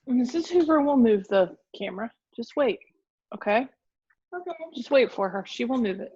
Mrs. Hoover will move the camera. Just wait, okay? Okay. Just wait for her. She will move it.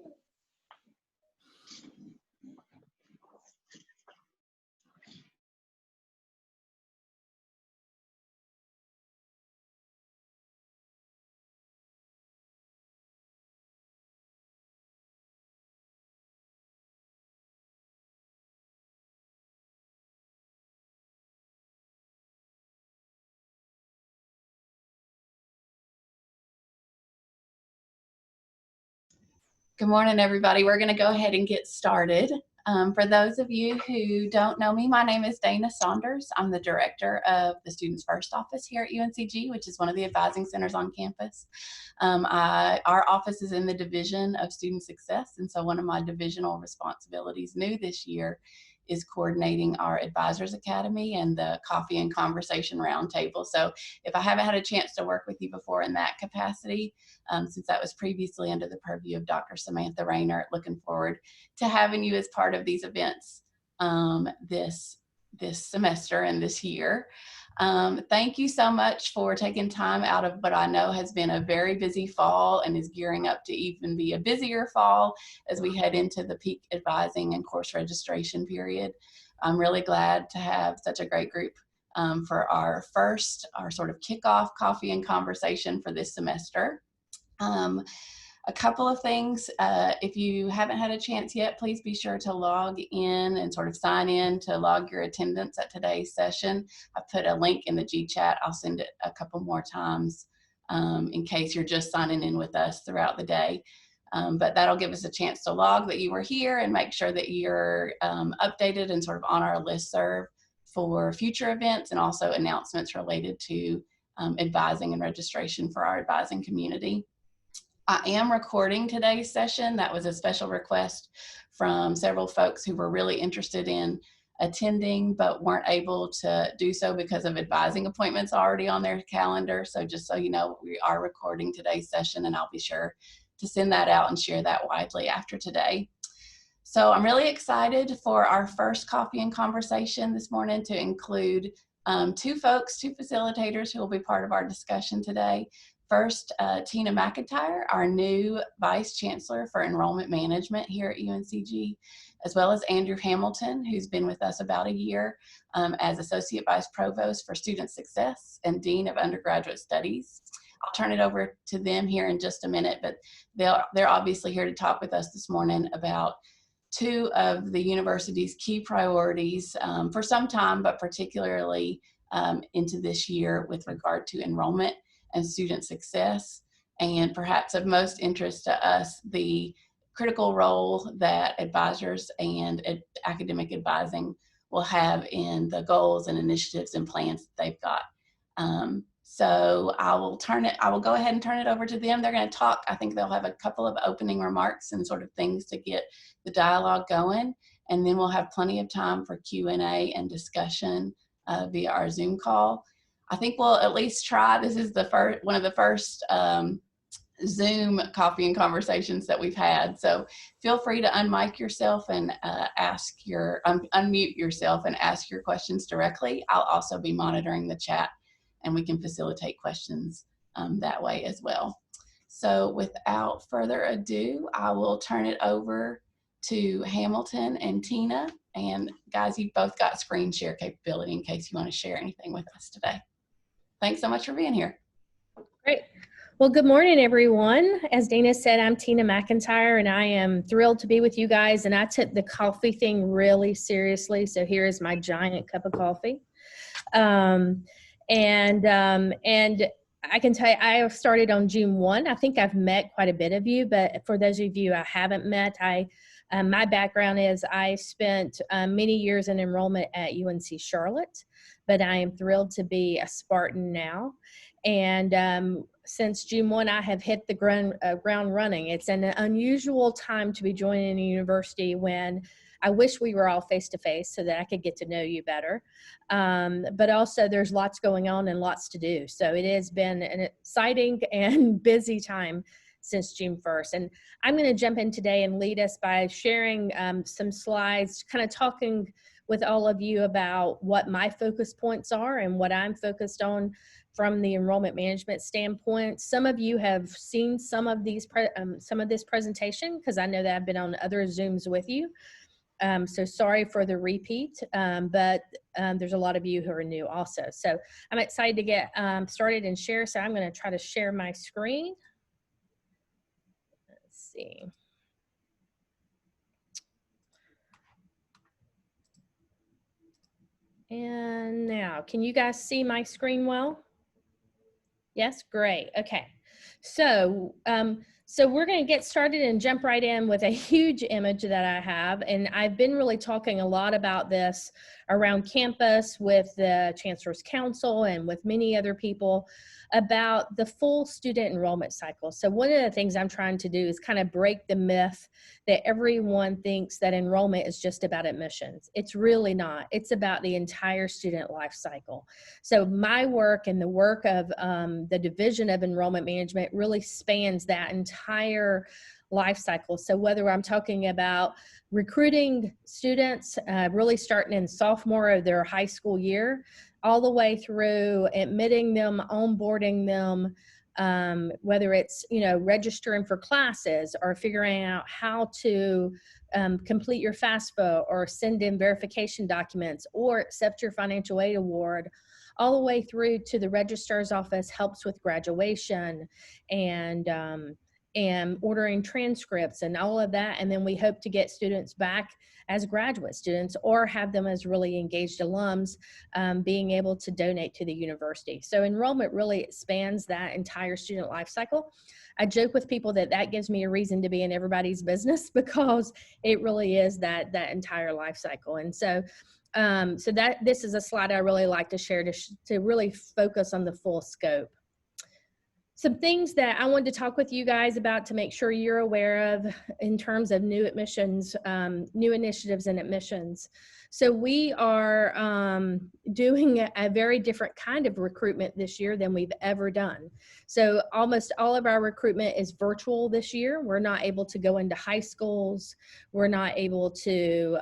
Good morning, everybody. We're going to go ahead and get started. For those of you who don't know me, my name is Dana Saunders. I'm the director of the Students First office here at UNCG, which is one of the advising centers on campus. Our office is in the Division of Student Success, and so one of my divisional responsibilities new this year is coordinating our Advisors Academy and the Coffee and Conversation Roundtable. So if I haven't had a chance to work with you before in that capacity, since that was previously under the purview of Dr. Samantha Rayner, looking forward to having you as part of these events this semester and this year. Thank you so much for taking time out of what I know has been a very busy fall and is gearing up to even be a busier fall as we head into the peak advising and course registration period. I'm really glad to have such a great group for our sort of kickoff coffee and conversation for this semester. A couple of things, if you haven't had a chance yet, please be sure to log in and sort of sign in to log your attendance at today's session. I put a link in the G-chat. I'll send it a couple more times in case you're just signing in with us throughout the day. But that'll give us a chance to log that you were here and make sure that you're updated and sort of on our listserv for future events and also announcements related to advising and registration for our advising community. I am recording today's session. That was a special request from several folks who were really interested in attending but weren't able to do so because of advising appointments already on their calendar. So just so you know, we are recording today's session, and I'll be sure to send that out and share that widely after today. So I'm really excited for our first coffee and conversation this morning to include two facilitators who will be part of our discussion today. First, Tina McEntire, our new Vice Chancellor for Enrollment Management here at UNCG, as well as Andrew Hamilton, who's been with us about a year as Associate Vice Provost for Student Success and Dean of Undergraduate Studies. I'll turn it over to them here in just a minute, but they're obviously here to talk with us this morning about two of the university's key priorities for some time, but particularly into this year with regard to enrollment and student success, and perhaps of most interest to us, the critical role that advisors and academic advising will have in the goals and initiatives and plans that they've got. So I will go ahead and turn it over to them. They're going to talk. I think they'll have a couple of opening remarks and sort of things to get the dialogue going, and then we'll have plenty of time for Q&A and discussion via our Zoom call. I think we'll at least try. This is one of the first Zoom coffee and conversations that we've had. So feel free to unmute yourself and ask your questions directly. I'll also be monitoring the chat, and we can facilitate questions that way as well. So without further ado, I will turn it over to Hamilton and Tina. And guys, you've both got screen share capability in case you want to share anything with us today. Thanks so much for being here. Great. Well, good morning, everyone. As Dana said, I'm Tina McEntire, and I am thrilled to be with you guys. And I took the coffee thing really seriously. So here is my giant cup of coffee. And I can tell you, I started on June 1. I think I've met quite a bit of you, but for those of you I haven't met, my background is I spent many years in enrollment at UNC Charlotte, but I am thrilled to be a Spartan now. And since June 1, I have hit the ground running. It's an unusual time to be joining a university when I wish we were all face-to-face so that I could get to know you better. But also there's lots going on and lots to do. So it has been an exciting and busy time since June 1st. And I'm going to jump in today and lead us by sharing some slides, kind of talking with all of you about what my focus points are and what I'm focused on from the enrollment management standpoint. Some of you have seen some of this presentation because I know that I've been on other Zooms with you. So sorry for the repeat, but there's a lot of you who are new also. So I'm excited to get started and share. So I'm going to try to share my screen. Let's see. And now, can you guys see my screen well? Yes, great. Okay. So, so we're going to get started and jump right in with a huge image that I have. And I've been really talking a lot about this around campus with the Chancellor's Council and with many other people about the full student enrollment cycle. So one of the things I'm trying to do is kind of break the myth that everyone thinks that enrollment is just about admissions. It's really not. It's about the entire student life cycle. So my work and the work of the Division of Enrollment Management really spans that entire life cycle. So whether I'm talking about recruiting students, really starting in sophomore of their high school year, all the way through admitting them, onboarding them, whether it's, registering for classes or figuring out how to complete your FAFSA or send in verification documents or accept your financial aid award, all the way through to the registrar's office helps with graduation and ordering transcripts and all of that. And then we hope to get students back as graduate students or have them as really engaged alums, being able to donate to the university. So enrollment really expands that entire student life cycle. I joke with people that that gives me a reason to be in everybody's business because it really is that entire life cycle. And so this is a slide I really like to share to really focus on the full scope. Some things that I wanted to talk with you guys about to make sure you're aware of in terms of new admissions, new initiatives and admissions. So we are doing a very different kind of recruitment this year than we've ever done. So almost all of our recruitment is virtual this year. We're not able to go into high schools. We're not able to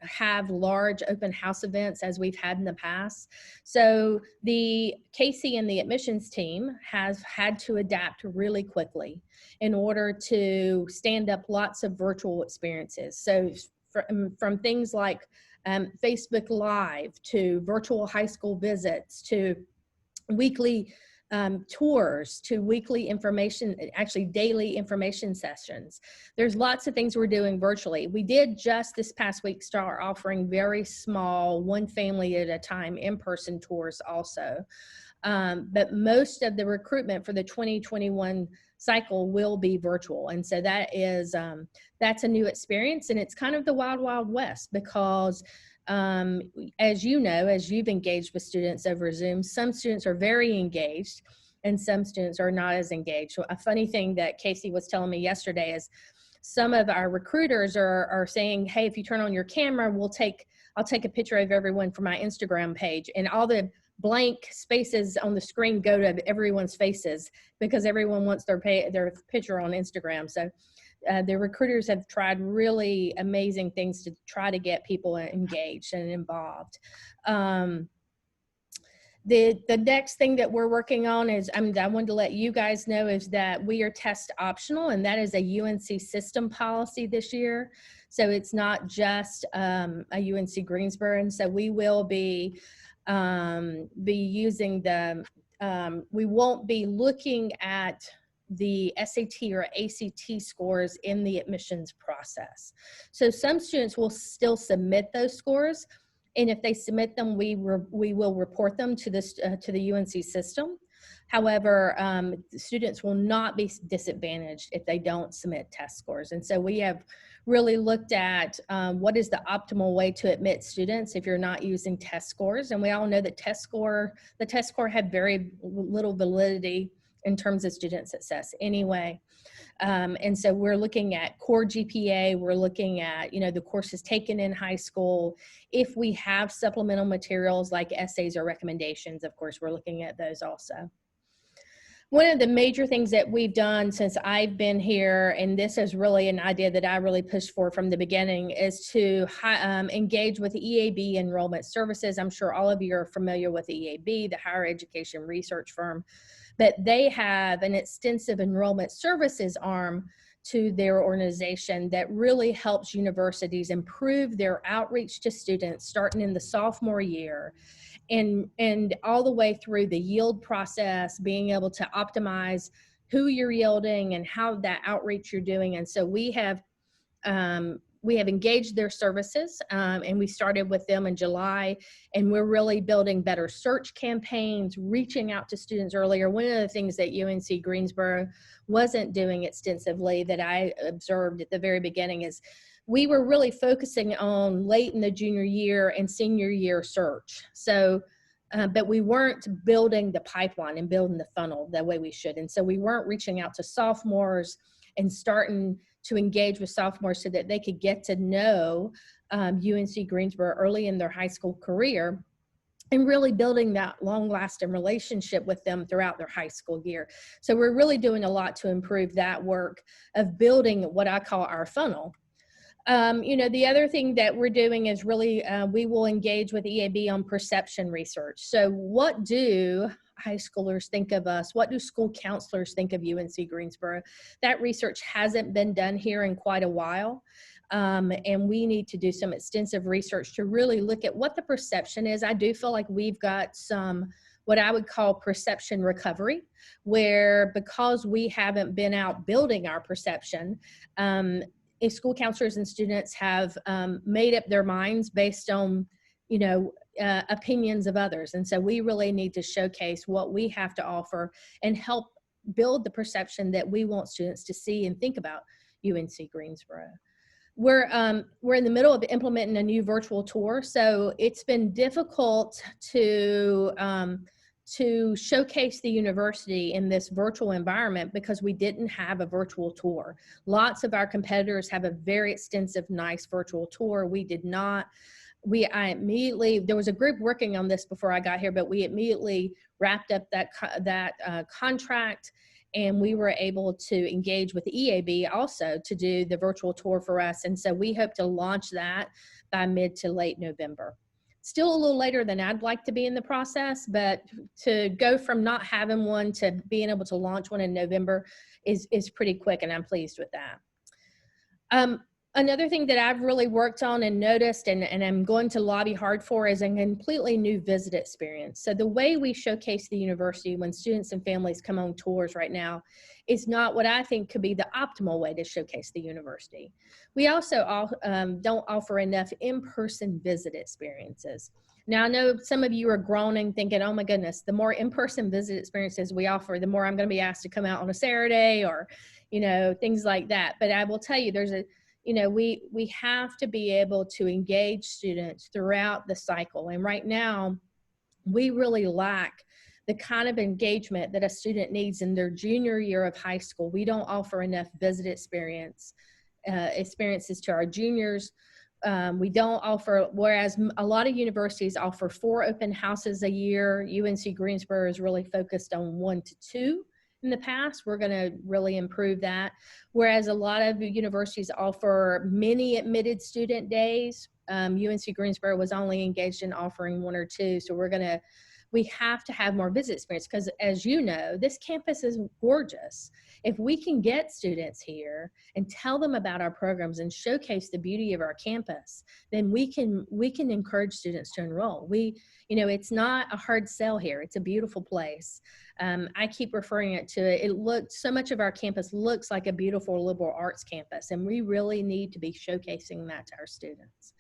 have large open house events as we've had in the past. So the Casey and the admissions team has had to adapt really quickly in order to stand up lots of virtual experiences. So from things like Facebook Live to virtual high school visits to weekly tours to weekly information, actually daily information sessions. There's lots of things we're doing virtually. We did just this past week start offering very small, one family at a time in-person tours also. But most of the recruitment for the 2021 cycle will be virtual. And so that is, that's a new experience, and it's kind of the wild, wild west because as you know, as you've engaged with students over Zoom, some students are very engaged and some students are not as engaged. So a funny thing that Casey was telling me yesterday is some of our recruiters are saying, hey, if you turn on your camera, I'll take a picture of everyone for my Instagram page, and all the blank spaces on the screen go to everyone's faces because everyone wants their picture on Instagram. So the recruiters have tried really amazing things to try to get people engaged and involved. The next thing that we're working on is, I wanted to let you guys know, is that we are test optional, and that is a UNC system policy this year. So it's not just a UNC Greensboro, and so we will be using we won't be looking at the SAT or ACT scores in the admissions process. So some students will still submit those scores, and if they submit them, we will report them to the UNC system. However, students will not be disadvantaged if they don't submit test scores. And so we have really looked at what is the optimal way to admit students if you're not using test scores. And we all know that the test score had very little validity in terms of student success anyway. And so we're looking at core GPA, we're looking at, the courses taken in high school. If we have supplemental materials like essays or recommendations, of course, we're looking at those also. One of the major things that we've done since I've been here, and this is really an idea that I really pushed for from the beginning, is to engage with EAB Enrollment Services. I'm sure all of you are familiar with EAB, the higher education research firm, but they have an extensive enrollment services arm to their organization that really helps universities improve their outreach to students starting in the sophomore year and all the way through the yield process, being able to optimize who you're yielding and how that outreach you're doing. And so we have engaged their services, and we started with them in July, and we're really building better search campaigns, reaching out to students earlier. One of the things that UNC Greensboro wasn't doing extensively that I observed at the very beginning is we were really focusing on late in the junior year and senior year search. So, but we weren't building the pipeline and building the funnel the way we should. And so we weren't reaching out to sophomores and starting to engage with sophomores so that they could get to know UNC Greensboro early in their high school career and really building that long-lasting relationship with them throughout their high school year. So we're really doing a lot to improve that work of building what I call our funnel. The other thing that we're doing is really, we will engage with EAB on perception research. So what do high schoolers think of us? What do school counselors think of UNC Greensboro? That research hasn't been done here in quite a while. And we need to do some extensive research to really look at what the perception is. I do feel like we've got some, what I would call perception recovery, where because we haven't been out building our perception, if school counselors and students have made up their minds based on, opinions of others. And so we really need to showcase what we have to offer and help build the perception that we want students to see and think about UNC Greensboro. We're in the middle of implementing a new virtual tour, so it's been difficult to showcase the university in this virtual environment because we didn't have a virtual tour. Lots of our competitors have a very extensive, nice virtual tour. We did not. There was a group working on this before I got here, but we immediately wrapped up that contract, and we were able to engage with EAB also to do the virtual tour for us. And so we hope to launch that by mid to late November. Still a little later than I'd like to be in the process, but to go from not having one to being able to launch one in November is pretty quick, and I'm pleased with that. Another thing that I've really worked on and noticed and I'm going to lobby hard for is a completely new visit experience. So the way we showcase the university when students and families come on tours right now is not what I think could be the optimal way to showcase the university. We also don't offer enough in-person visit experiences. Now, I know some of you are groaning thinking, oh my goodness, the more in-person visit experiences we offer, the more I'm going to be asked to come out on a Saturday or, things like that. But I will tell you, we have to be able to engage students throughout the cycle. And right now, we really lack the kind of engagement that a student needs in their junior year of high school. We don't offer enough visit experiences to our juniors. We don't offer, whereas a lot of universities offer 4 open houses a year. UNC Greensboro is really focused on 1 to 2. In the past, we're going to really improve that. Whereas a lot of universities offer many admitted student days, UNC Greensboro was only engaged in offering 1 or 2. So we have to have more visit experience because, as you know, this campus is gorgeous. If we can get students here and tell them about our programs and showcase the beauty of our campus, then we can encourage students to enroll. It's not a hard sell here. It's a beautiful place. I keep referring so much of our campus looks like a beautiful liberal arts campus, and we really need to be showcasing that to our students.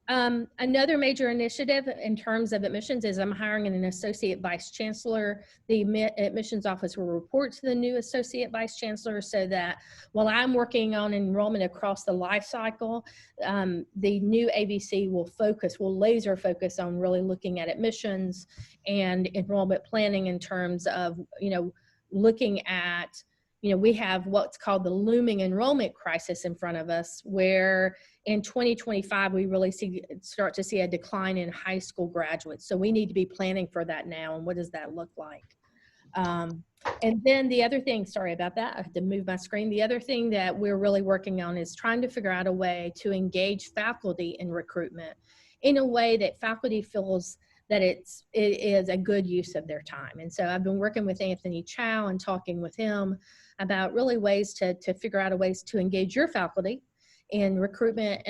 Another major initiative in terms of admissions is I'm hiring an associate vice chancellor. The admissions office will report to the new associate vice chancellor so that while I'm working on enrollment across the life cycle, the new AVC will laser focus on really looking at admissions and enrollment planning in terms of, looking at, we have what's called the looming enrollment crisis in front of us, where in 2025, we really start to see a decline in high school graduates. So we need to be planning for that now. And what does that look like? And then the other thing, sorry about that, I had to move my screen. The other thing that we're really working on is trying to figure out a way to engage faculty in recruitment in a way that faculty feels that it is a good use of their time. And so I've been working with Anthony Chow and talking with him about really ways to figure out ways to engage your faculty in recruitment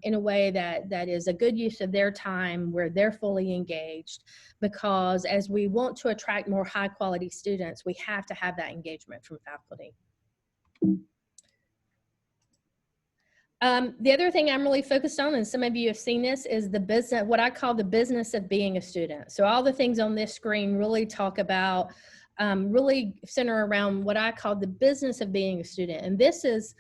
in a way that is a good use of their time, where they're fully engaged, because as we want to attract more high quality students, we have to have that engagement from faculty. The other thing I'm really focused on, and some of you have seen this, is the business, what I call the business of being a student. So all the things on this screen really talk about, really center around what I call the business of being a student. And this is,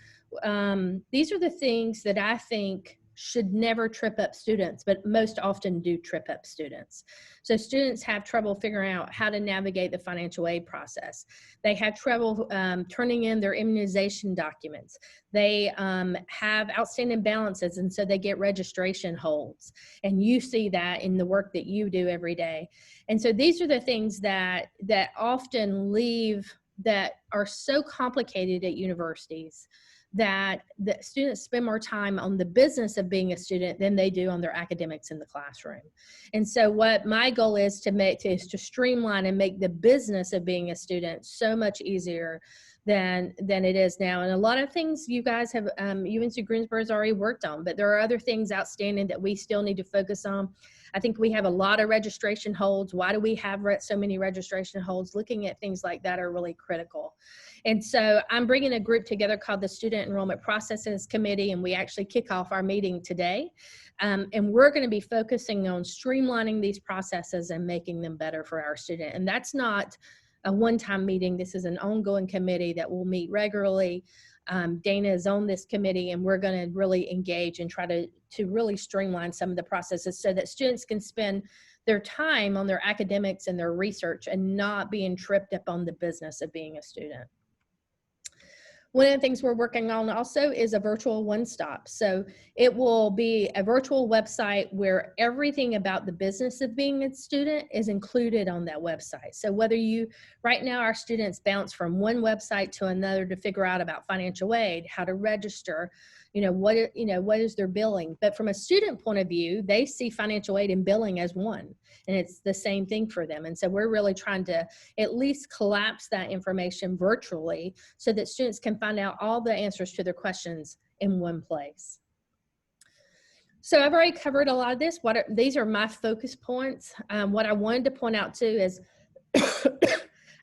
these are the things that I think should never trip up students, but most often do trip up students. So students have trouble figuring out how to navigate the financial aid process. They have trouble turning in their immunization documents. They have outstanding balances, and so they get registration holds. And you see that in the work that you do every day. And so these are the things that often that are so complicated at universities, that the students spend more time on the business of being a student than they do on their academics in the classroom. And so what my goal is to streamline and make the business of being a student so much easier than it is now. And a lot of things you guys have, UNC Greensboro has already worked on, but there are other things outstanding that we still need to focus on. I think we have a lot of registration holds. Why do we have so many registration holds? Looking at things like that are really critical. And so I'm bringing a group together called the Student Enrollment Processes Committee, and we actually kick off our meeting today. And we're going to be focusing on streamlining these processes and making them better for our student. And that's not a one-time meeting. This is an ongoing committee that will meet regularly. Dana is on this committee, and we're going to really engage and try to really streamline some of the processes so that students can spend their time on their academics and their research and not being tripped up on the business of being a student. One of the things we're working on also is a virtual one-stop. So it will be a virtual website where everything about the business of being a student is included on that website. So whether right now our students bounce from one website to another to figure out about financial aid, how to register, what is their billing. But from a student point of view, they see financial aid and billing as one, and it's the same thing for them. And so we're really trying to at least collapse that information virtually so that students can find out all the answers to their questions in one place. So I've already covered a lot of this. These are my focus points. What I wanted to point out too is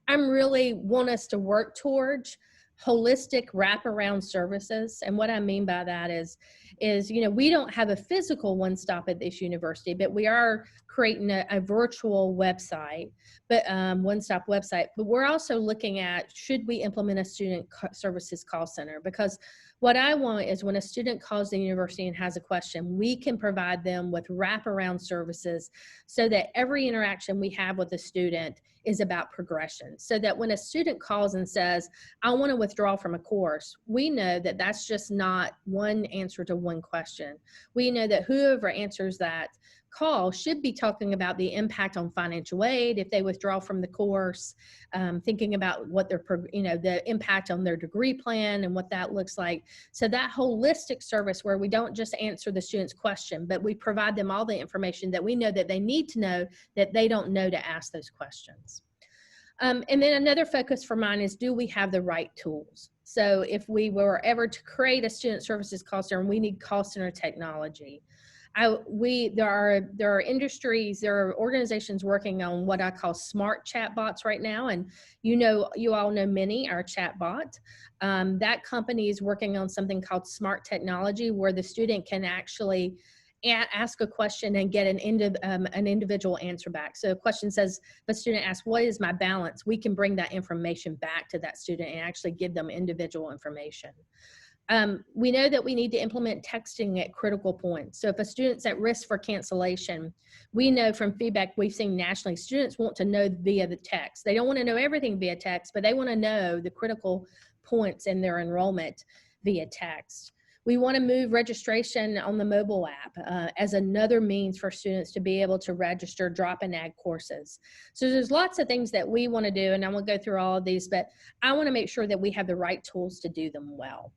I really want us to work towards holistic wraparound services. And what I mean by that is we don't have a physical one-stop at this university, but we are creating a virtual website, but one-stop website. But we're also looking at, should we implement a student services call center? Because what I want is when a student calls the university and has a question, we can provide them with wraparound services so that every interaction we have with a student is about progression. So that when a student calls and says, I want to withdraw from a course, we know that that's just not one answer to one question. We know that whoever answers that call should be talking about the impact on financial aid if they withdraw from the course, thinking about what the impact on their degree plan and what that looks like. So that holistic service where we don't just answer the student's question, but we provide them all the information that we know that they need to know that they don't know to ask those questions. And then another focus for mine is, do we have the right tools? So if we were ever to create a student services call center, we need call center technology. There are industries, there are organizations working on what I call smart chatbots right now, and you all know Mini, our chatbot. That company is working on something called smart technology, where the student can actually ask a question and get an individual answer back. So a question says, if a student asks, what is my balance? We can bring that information back to that student and actually give them individual information. We know that we need to implement texting at critical points. So if a student's at risk for cancellation, we know from feedback we've seen nationally, students want to know via the text. They don't want to know everything via text, but they want to know the critical points in their enrollment via text. We want to move registration on the mobile app as another means for students to be able to register, drop and add courses. So there's lots of things that we want to do, and I won't go through all of these, but I want to make sure that we have the right tools to do them well.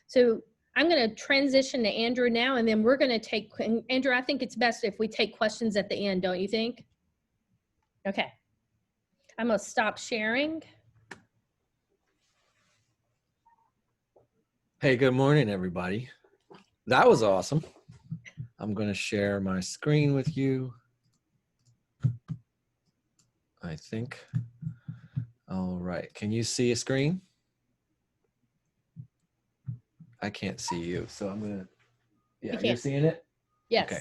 So I'm going to transition to Andrew now, and then we're going to take, Andrew, I think it's best if we take questions at the end, don't you think? Okay. I'm going to stop sharing. Hey, good morning, everybody. That was awesome. I'm going to share my screen with you, I think. All right. Can you see a screen? I can't see you, so I'm going to, yeah, you're seeing it? Yes. Okay.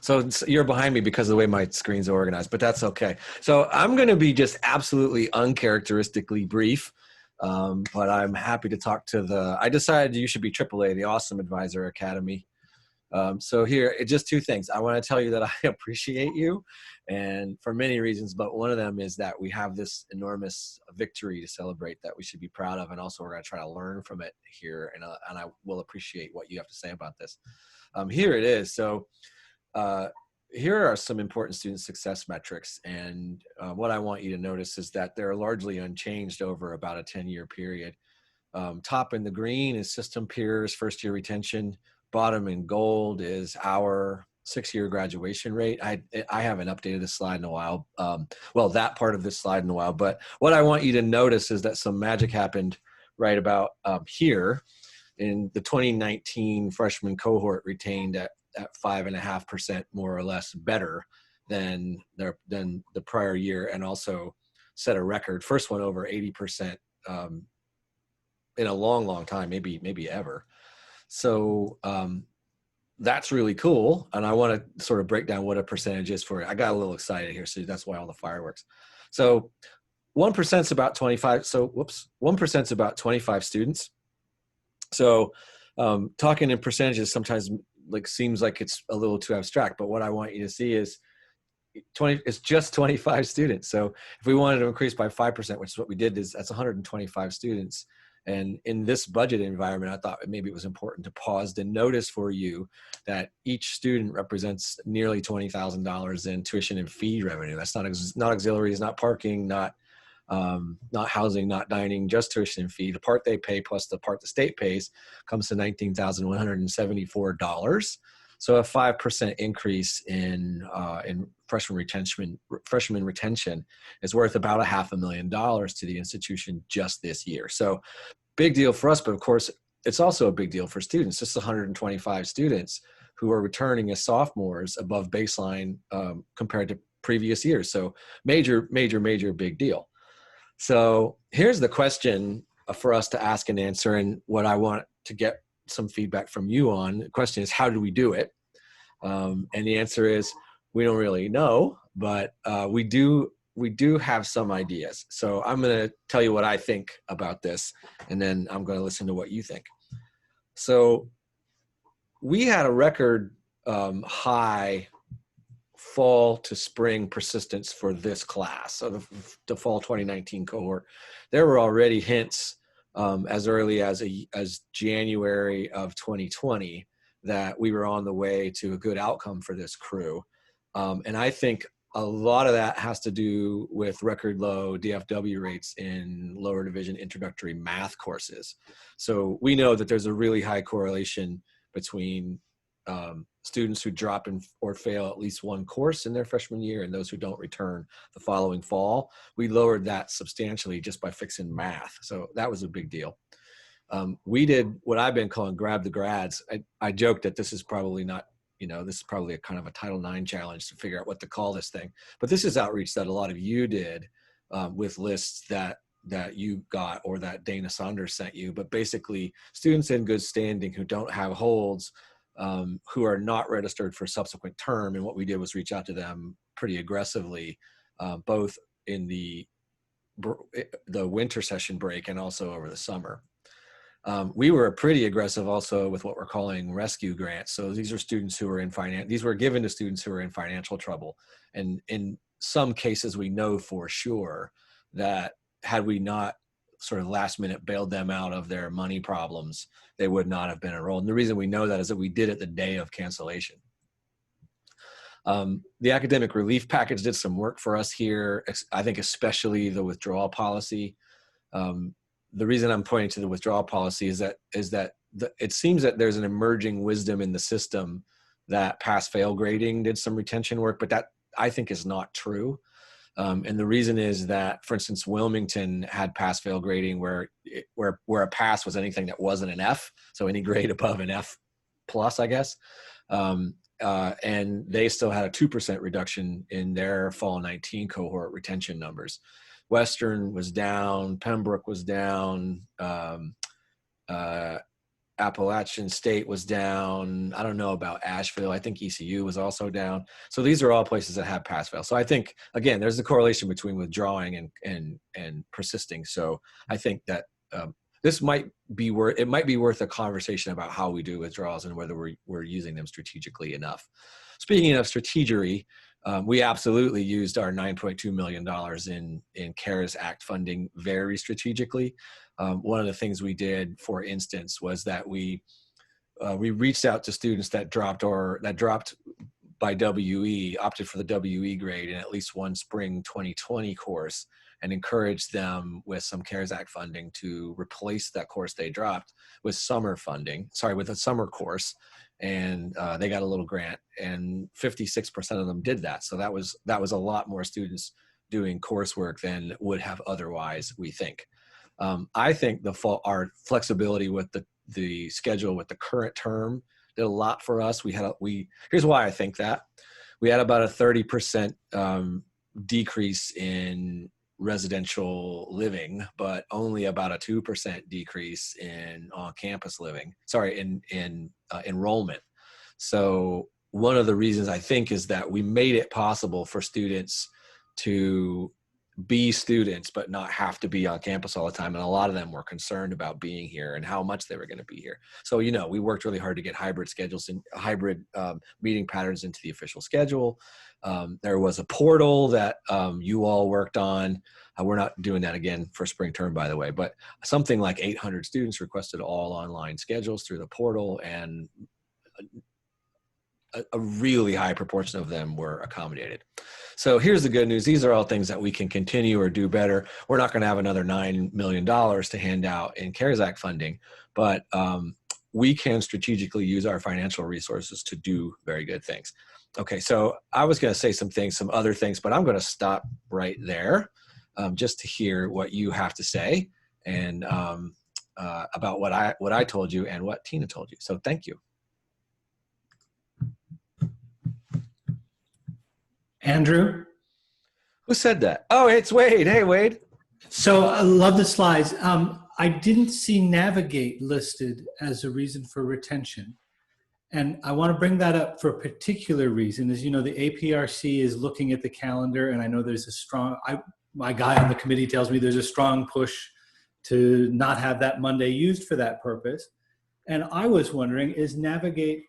So you're behind me because of the way my screen's organized, but that's okay. So I'm going to be just absolutely uncharacteristically brief. But I'm happy to talk to I decided you should be AAA, the Awesome Advisor Academy. So here, just two things. I want to tell you that I appreciate you, and for many reasons, but one of them is that we have this enormous victory to celebrate that we should be proud of, and also we're going to try to learn from it here, and I will appreciate what you have to say about this. Here it is. So here are some important student success metrics, and what I want you to notice is that they're largely unchanged over about a 10-year period. Top in the green is system peers, first-year retention. Bottom in gold is our 6-year graduation rate. I haven't updated this slide in a while. Well, that part of this slide in a while, but what I want you to notice is that some magic happened right about here. In the 2019 freshman cohort retained at 5.5% more or less better than the prior year, and also set a record, first one over 80% in a long time, maybe ever. So that's really cool, and I want to sort of break down what a percentage is for it. I got a little excited here, so that's why all the fireworks. So 1% is about 25. So 1% is about 25 students. So talking in percentages sometimes seems like it's a little too abstract, but what I want you to see is it's just 25 students. So if we wanted to increase by 5%, which is what we did, that's 125 students. And in this budget environment, I thought maybe it was important to pause to notice for you that each student represents nearly $20,000 in tuition and fee revenue. That's not auxiliaries, not parking, not housing, not dining, just tuition and fee. The part they pay plus the part the state pays comes to $19,174. So a 5% increase in freshman retention is worth about $500,000 to the institution just this year. So big deal for us, but of course it's also a big deal for students. Just 125 students who are returning as sophomores above baseline compared to previous years. So major big deal. So here's the question for us to ask and answer, and what I want to get some feedback from you on. The question is, how do we do it? And the answer is, we don't really know, but we do have some ideas. So I'm going to tell you what I think about this, and then I'm going to listen to what you think. So we had a record high fall to spring persistence for this class, so the fall 2019 cohort. There were already hints as early as January of 2020 that we were on the way to a good outcome for this crew. And I think a lot of that has to do with record low DFW rates in lower division introductory math courses. So we know that there's a really high correlation between students who drop or fail at least one course in their freshman year and those who don't return the following fall. We lowered that substantially just by fixing math. So that was a big deal. We did what I've been calling grab the grads. I joked that this is probably not, this is probably a kind of a Title IX challenge to figure out what to call this thing. But this is outreach that a lot of you did with lists that you got or that Dana Saunders sent you. But basically, students in good standing who don't have holds, who are not registered for subsequent term. And what we did was reach out to them pretty aggressively, both in the winter session break and also over the summer. We were pretty aggressive also with what we're calling rescue grants. So these are students who are these were given to students who are in financial trouble. And in some cases, we know for sure that had we not sort of last minute bailed them out of their money problems, they would not have been enrolled. And the reason we know that is that we did it the day of cancellation. The academic relief package did some work for us here. I think especially the withdrawal policy. The reason I'm pointing to the withdrawal policy is that it seems that there's an emerging wisdom in the system that pass-fail grading did some retention work, but that I think is not true. And the reason is that, for instance, Wilmington had pass-fail grading where a pass was anything that wasn't an F, so any grade above an F plus, I guess. And they still had a 2% reduction in their fall 19 cohort retention numbers. Western was down, Pembroke was down, Appalachian State was down. I don't know about Asheville. I think ECU was also down. So these are all places that have pass-fail. So I think, again, there's a correlation between withdrawing and persisting. So I think that this might be worth a conversation about how we do withdrawals and whether we're using them strategically enough. Speaking of strategery, we absolutely used our $9.2 million in CARES Act funding very strategically. One of the things we did, for instance, was that we reached out to students that dropped by WE, opted for the WE grade in at least one spring 2020 course, and encouraged them with some CARES Act funding to replace that course they dropped with with a summer course. And they got a little grant, and 56% of them did that. So that was a lot more students doing coursework than would have otherwise, we think. I think our flexibility with the schedule with the current term did a lot for us. Here's why I think that. We had about a 30% decrease in residential living, but only about a 2% decrease in on-campus living. In enrollment. So one of the reasons I think is that we made it possible for students to be students but not have to be on campus all the time, and a lot of them were concerned about being here and how much they were going to be here. So we worked really hard to get hybrid schedules and hybrid meeting patterns into the official schedule. There was a portal that you all worked on. We're not doing that again for spring term, by the way, but something like 800 students requested all online schedules through the portal, and a really high proportion of them were accommodated. So here's the good news. These are all things that we can continue or do better. We're not going to have another $9 million to hand out in CARES Act funding, but we can strategically use our financial resources to do very good things. Okay, so I was going to say some other things, but I'm going to stop right there just to hear what you have to say and about what I told you and what Tina told you. So thank you. Andrew? Who said that? Oh, it's Wade. Hey, Wade. So I love the slides. I didn't see navigate listed as a reason for retention. And I want to bring that up for a particular reason. As you know, the APRC is looking at the calendar, and I know there's a strong, my guy on the committee tells me there's a strong push to not have that Monday used for that purpose. And I was wondering, is navigate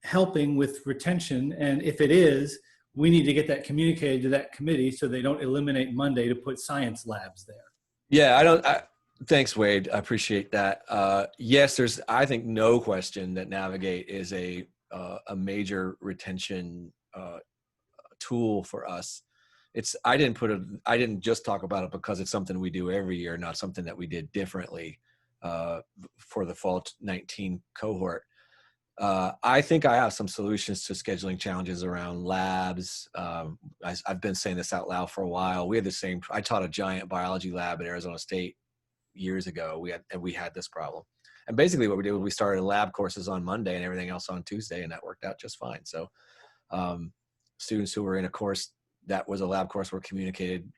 helping with retention? And if it is, we need to get that communicated to that committee so they don't eliminate Monday to put science labs there. Yeah, thanks, Wade. I appreciate that. Yes, there's, I think, no question that Navigate is a major retention tool for us. I didn't just talk about it because it's something we do every year, not something that we did differently for the fall 19 cohort. I think I have some solutions to scheduling challenges around labs. I've been saying this out loud for a while. I taught a giant biology lab at Arizona State years ago. We had this problem. And basically what we did was we started lab courses on Monday and everything else on Tuesday, and that worked out just fine. So students who were in a course that was a lab course were communicated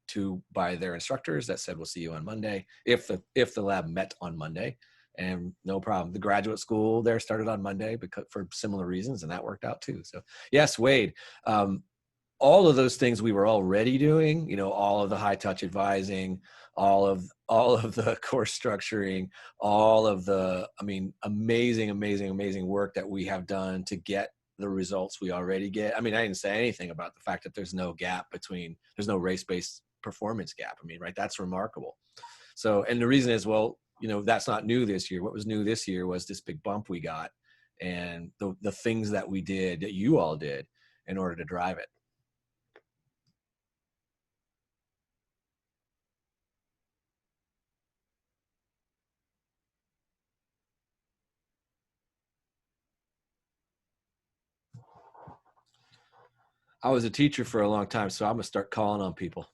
to by their instructors that said, we'll see you on Monday, if the lab met on Monday. And no problem. The graduate school there started on Monday because for similar reasons, and that worked out too. So yes, Wade, all of those things we were already doing, all of the high touch advising, all of the course structuring, all of the, amazing work that we have done to get the results we already get. I didn't say anything about the fact that there's no race-based performance gap. Right. That's remarkable. So, and the reason is, well, you know, that's not new this year. What was new this year was this big bump we got and the things that we did, that you all did in order to drive it. I was a teacher for a long time, so I'm gonna start calling on people.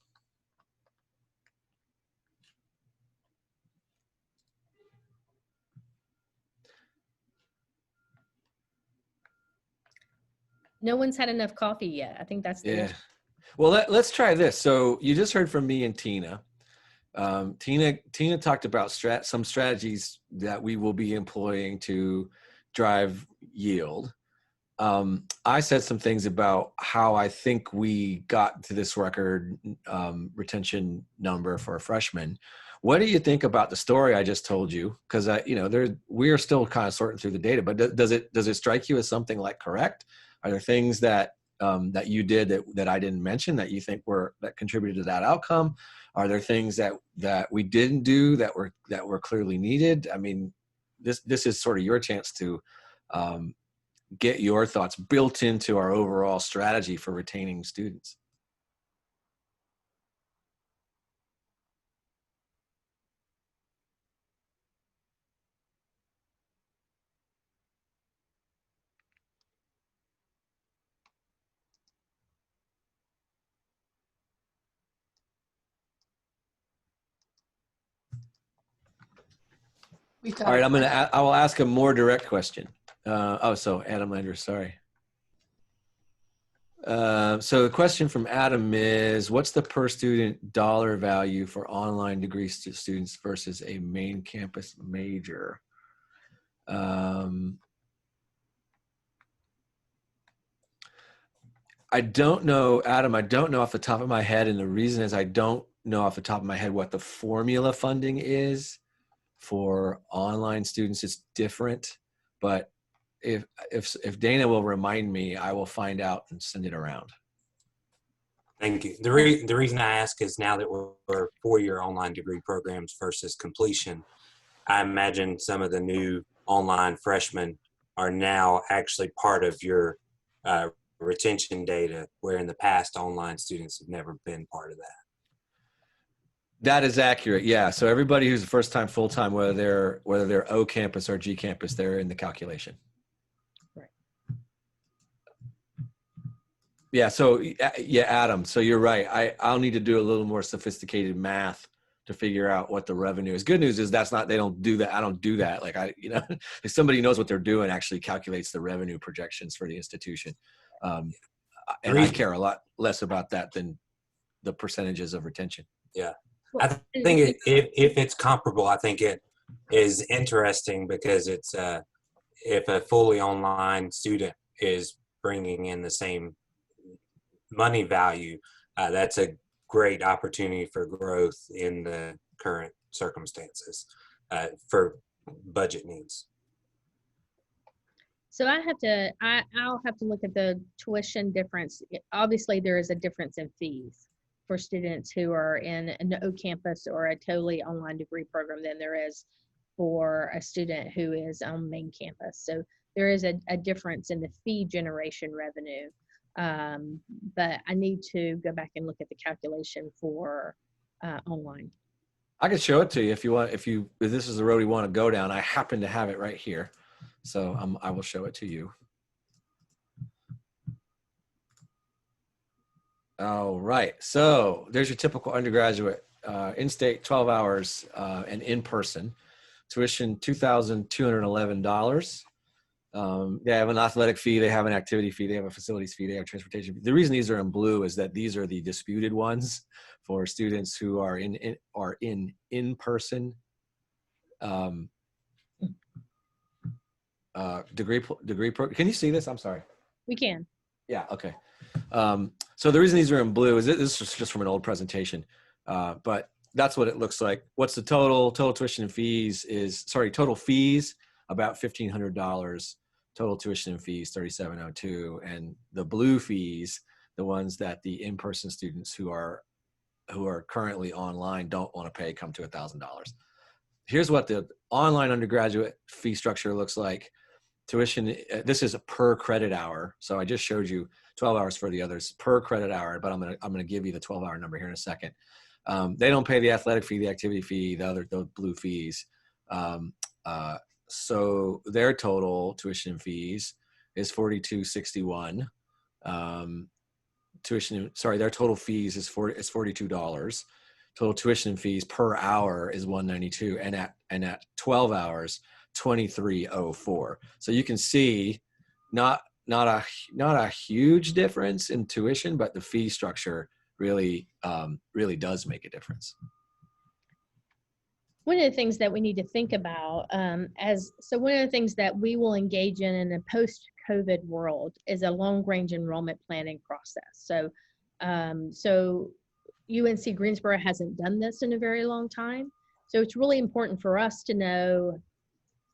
No one's had enough coffee yet. I think that's the Yeah. issue. Well, let's try this. So you just heard from me and Tina. Tina talked about some strategies that we will be employing to drive yield. I said some things about how I think we got to this record retention number for freshmen. What do you think about the story I just told you? Because we are still kind of sorting through the data, but does it strike you as something like correct? Are there things that you did that I didn't mention that you think that contributed to that outcome? Are there things that we didn't do that were clearly needed? I mean, this is sort of your chance to get your thoughts built into our overall strategy for retaining students. All right, I will ask a more direct question. So Adam Landers, sorry. So the question from Adam is, what's the per student dollar value for online degree students versus a main campus major? I don't know, Adam, I don't know off the top of my head. And the reason is I don't know off the top of my head what the formula funding is for online students. It's different, but if Dana will remind me, I will find out and send it around. Thank you. The reason I ask is now that we're four-year online degree programs versus completion, I imagine some of the new online freshmen are now actually part of your retention data, where in the past online students have never been part of that. That is accurate. Yeah. So everybody who's first time full time, whether they're O campus or G campus, they're in the calculation. Right. Yeah. So yeah, Adam. So you're right. I'll need to do a little more sophisticated math to figure out what the revenue is. Good news is they don't do that. I don't do that. Like if somebody knows what they're doing, actually calculates the revenue projections for the institution. And I care a lot less about that than the percentages of retention. Yeah. I think if it's comparable, I think it is interesting because it's if a fully online student is bringing in the same money value, that's a great opportunity for growth in the current circumstances for budget needs. So I'll have to look at the tuition difference. Obviously, there is a difference in fees for students who are in an O campus or a totally online degree program than there is for a student who is on main campus. So there is a difference in the fee generation revenue. But I need to go back and look at the calculation for online. I can show it to you if you want. If this is the road you want to go down, I happen to have it right here, so I will show it to you. All right, so there's your typical undergraduate in-state 12 hours and in-person tuition, $2,211. They have an athletic fee, they have an activity fee, they have a facilities fee, they have transportation fee. The reason these are in blue is that these are the disputed ones for students who are in-person degree program. Can you see this? I'm sorry. We can. Yeah. Okay. So the reason these are in blue is this is just from an old presentation, but that's what it looks like. What's the total tuition and fees total fees about $1,500. Total tuition and fees, $3,702, and the blue fees, the ones that the in-person students who are who are currently online don't want to pay come to $1,000. Here's what the online undergraduate fee structure looks like. Tuition, this is a per credit hour. So I just showed you 12 hours for the others per credit hour, but I'm gonna give you the 12-hour number here in a second. They don't pay the athletic fee, the activity fee, the blue fees. So their total tuition fees is $42.61. Their total fees is $42. Total tuition fees per hour is $192, and at 12 hours, $23.04. So you can see not a huge difference in tuition, but the fee structure really does make a difference. One of the things that we need to think about one of the things that we will engage in a post-COVID world is a long-range enrollment planning process. So UNC Greensboro hasn't done this in a very long time. So it's really important for us to know,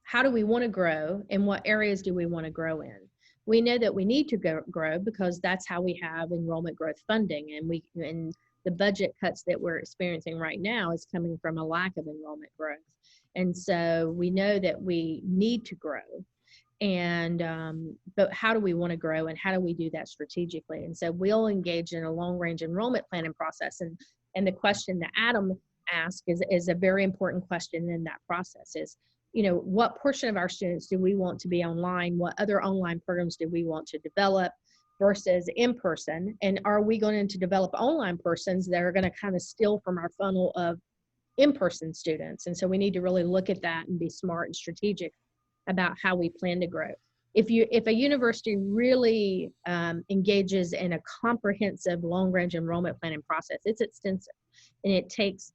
how do we want to grow and what areas do we want to grow in? We know that we need to grow because that's how we have enrollment growth funding, and the budget cuts that we're experiencing right now is coming from a lack of enrollment growth. And so we know that we need to grow, but how do we want to grow and how do we do that strategically? And so we'll engage in a long-range enrollment planning process. And the question that Adam asked is a very important question in that process is, what portion of our students do we want to be online? What other online programs do we want to develop versus in person? And are we going to develop online persons that are going to kind of steal from our funnel of in-person students? And so we need to really look at that and be smart and strategic about how we plan to grow. If a university really engages in a comprehensive long-range enrollment planning process, it's extensive, and it takes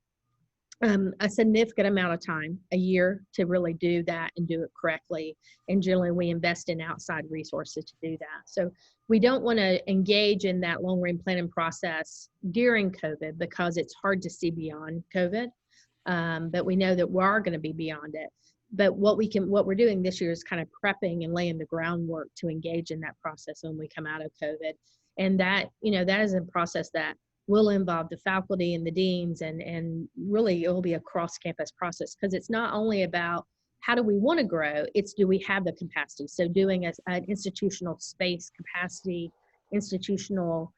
a significant amount of time, a year, to really do that and do it correctly. And generally we invest in outside resources to do that. So we don't want to engage in that long-range planning process during COVID because it's hard to see beyond COVID. But we know that we are going to be beyond it. But what we're doing this year is kind of prepping and laying the groundwork to engage in that process when we come out of COVID. And that is a process that will involve the faculty and the deans, and really it will be a cross-campus process, because it's not only about how do we want to grow, it's do we have the capacity. So doing an institutional space capacity, institutional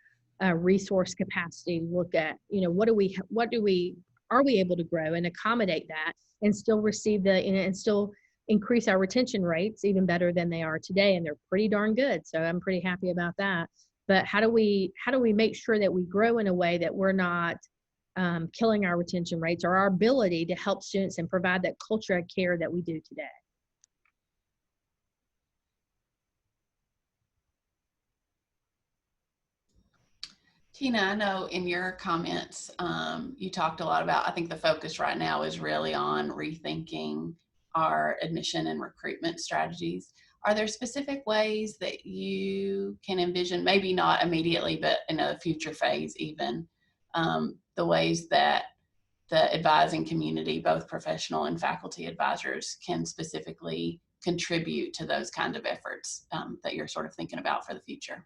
resource capacity, look at, are we able to grow and accommodate that and still receive and still increase our retention rates even better than they are today, and they're pretty darn good. So I'm pretty happy about that. But how do we make sure that we grow in a way that we're not killing our retention rates or our ability to help students and provide that culture of care that we do today? Tina, I know in your comments, you talked a lot about, I think the focus right now is really on rethinking our admission and recruitment strategies. Are there specific ways that you can envision, maybe not immediately, but in a future phase even, the ways that the advising community, both professional and faculty advisors, can specifically contribute to those kind of efforts that you're sort of thinking about for the future?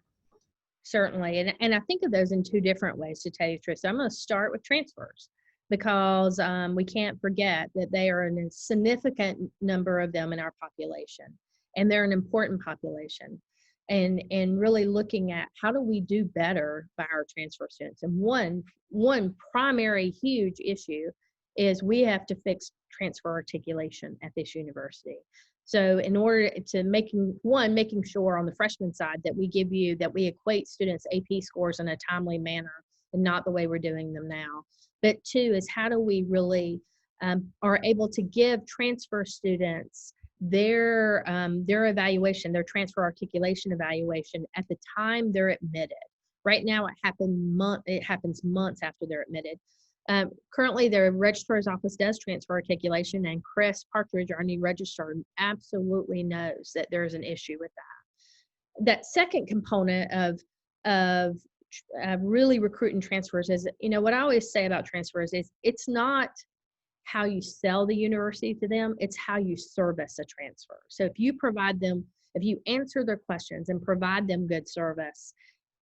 Certainly, and I think of those in two different ways, to tell you the truth. So I'm going to start with transfers, because we can't forget that they are a significant number of them in our population, and they're an important population. And really looking at how do we do better by our transfer students. And one primary huge issue is we have to fix transfer articulation at this university. So in order to making sure on the freshman side that we equate students' AP scores in a timely manner and not the way we're doing them now. But two is how do we really are able to give transfer students their evaluation, their transfer articulation evaluation at the time they're admitted. Right now it happens months after they're admitted. Currently, the registrar's office does transfer articulation, and Chris Partridge, our new registrar, absolutely knows that there's an issue with that. That second component of really recruiting transfers is, what I always say about transfers is it's not how you sell the university to them, it's how you service a transfer. So if you answer their questions and provide them good service,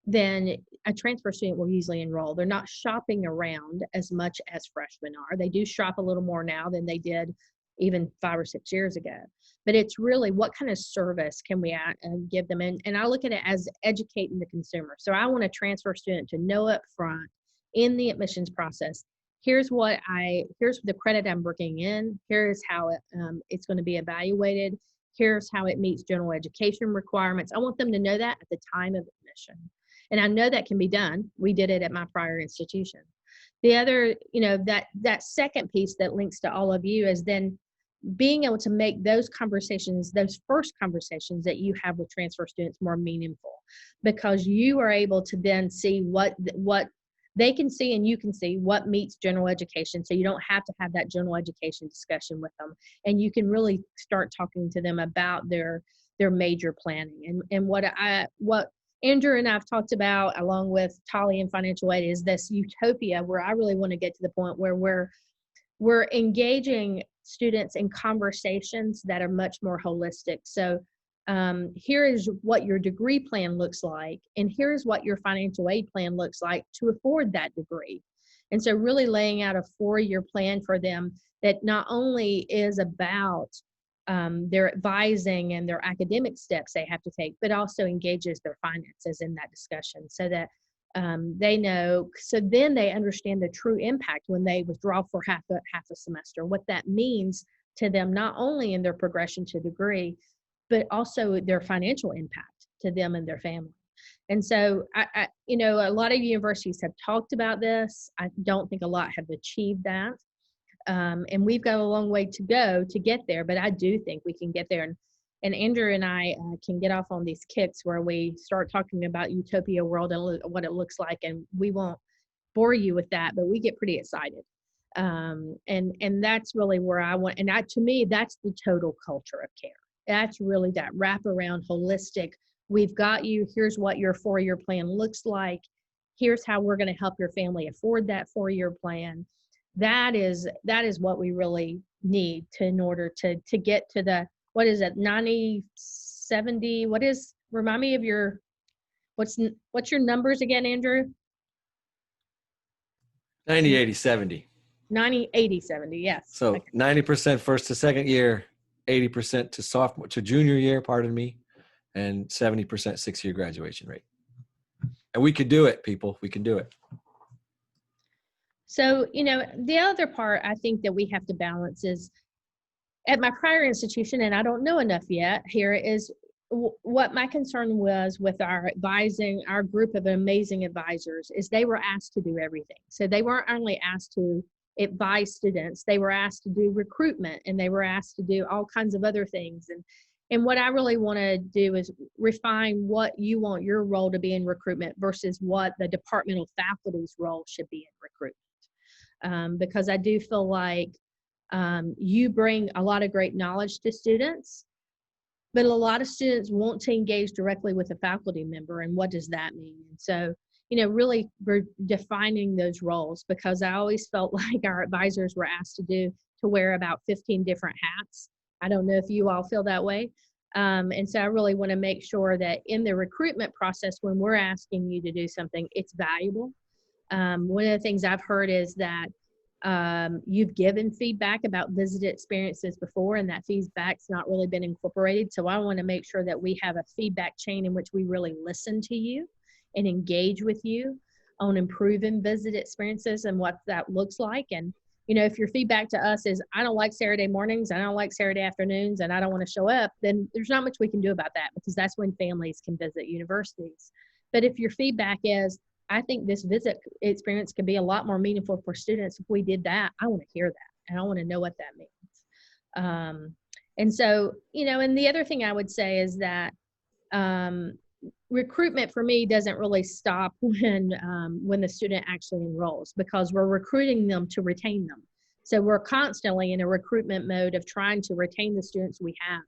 then a transfer student will usually enroll. They're not shopping around as much as freshmen are. They do shop a little more now than they did even 5 or 6 years ago. But it's really what kind of service can we give them? And I look at it as educating the consumer. So I want a transfer student to know up front in the admissions process, here's the credit I'm bringing in. Here's how it's going to be evaluated. Here's how it meets general education requirements. I want them to know that at the time of admission. And I know that can be done. We did it at my prior institution. The other, that second piece that links to all of you is then being able to make those conversations, those first conversations that you have with transfer students more meaningful, because you are able to then see what they can see and you can see what meets general education. So you don't have to have that general education discussion with them, and you can really start talking to them about their major planning. And what Andrew and I've talked about, along with Tolly and Financial Aid, is this utopia where I really want to get to the point where we're engaging students in conversations that are much more holistic. So here is what your degree plan looks like, and here's what your financial aid plan looks like to afford that degree. And so really laying out a 4-year plan for them that not only is about their advising and their academic steps they have to take, but also engages their finances in that discussion, so that they know, so then they understand the true impact when they withdraw for half a semester, what that means to them, not only in their progression to degree, but also their financial impact to them and their family. And so, a lot of universities have talked about this. I don't think a lot have achieved that. And we've got a long way to go to get there, but I do think we can get there. And Andrew and I can get off on these kicks where we start talking about utopia world and what it looks like, and we won't bore you with that, but we get pretty excited. And that's really where I want, and to me, that's the total culture of care. That's really that wraparound, holistic, we've got you, here's what your 4-year plan looks like, here's how we're going to help your family afford that 4-year plan. That is what we really need in order to get to the, what is it, 90, 70, remind me of what's your numbers again, Andrew? 90, 80, 70. 90, 80, 70, yes. So okay. 90% first to second year, 80% to junior year, pardon me, and 70% 6-year graduation rate. And we could do it, people. We can do it. So, the other part I think that we have to balance is, at my prior institution, and I don't know enough yet here, is what my concern was with our group of amazing advisors is they were asked to do everything. So they weren't only asked to advise students, they were asked to do recruitment, and they were asked to do all kinds of other things. And what I really want to do is refine what you want your role to be in recruitment versus what the departmental faculty's role should be in recruitment. Because I do feel like you bring a lot of great knowledge to students, but a lot of students want to engage directly with a faculty member, and what does that mean? And so, really we're defining those roles, because I always felt like our advisors were asked to wear about 15 different hats. I don't know if you all feel that way. And so I really want to make sure that in the recruitment process, when we're asking you to do something, it's valuable. One of the things I've heard is that you've given feedback about visited experiences before, and that feedback's not really been incorporated. So I want to make sure that we have a feedback chain in which we really listen to you and engage with you on improving visit experiences and what that looks like. And if your feedback to us is, I don't like Saturday mornings, I don't like Saturday afternoons, and I don't want to show up, then there's not much we can do about that, because that's when families can visit universities. But if your feedback is, I think this visit experience could be a lot more meaningful for students if we did that, I want to hear that, and I want to know what that means. And so, and the other thing I would say is that recruitment for me doesn't really stop when the student actually enrolls, because we're recruiting them to retain them. So we're constantly in a recruitment mode of trying to retain the students we have.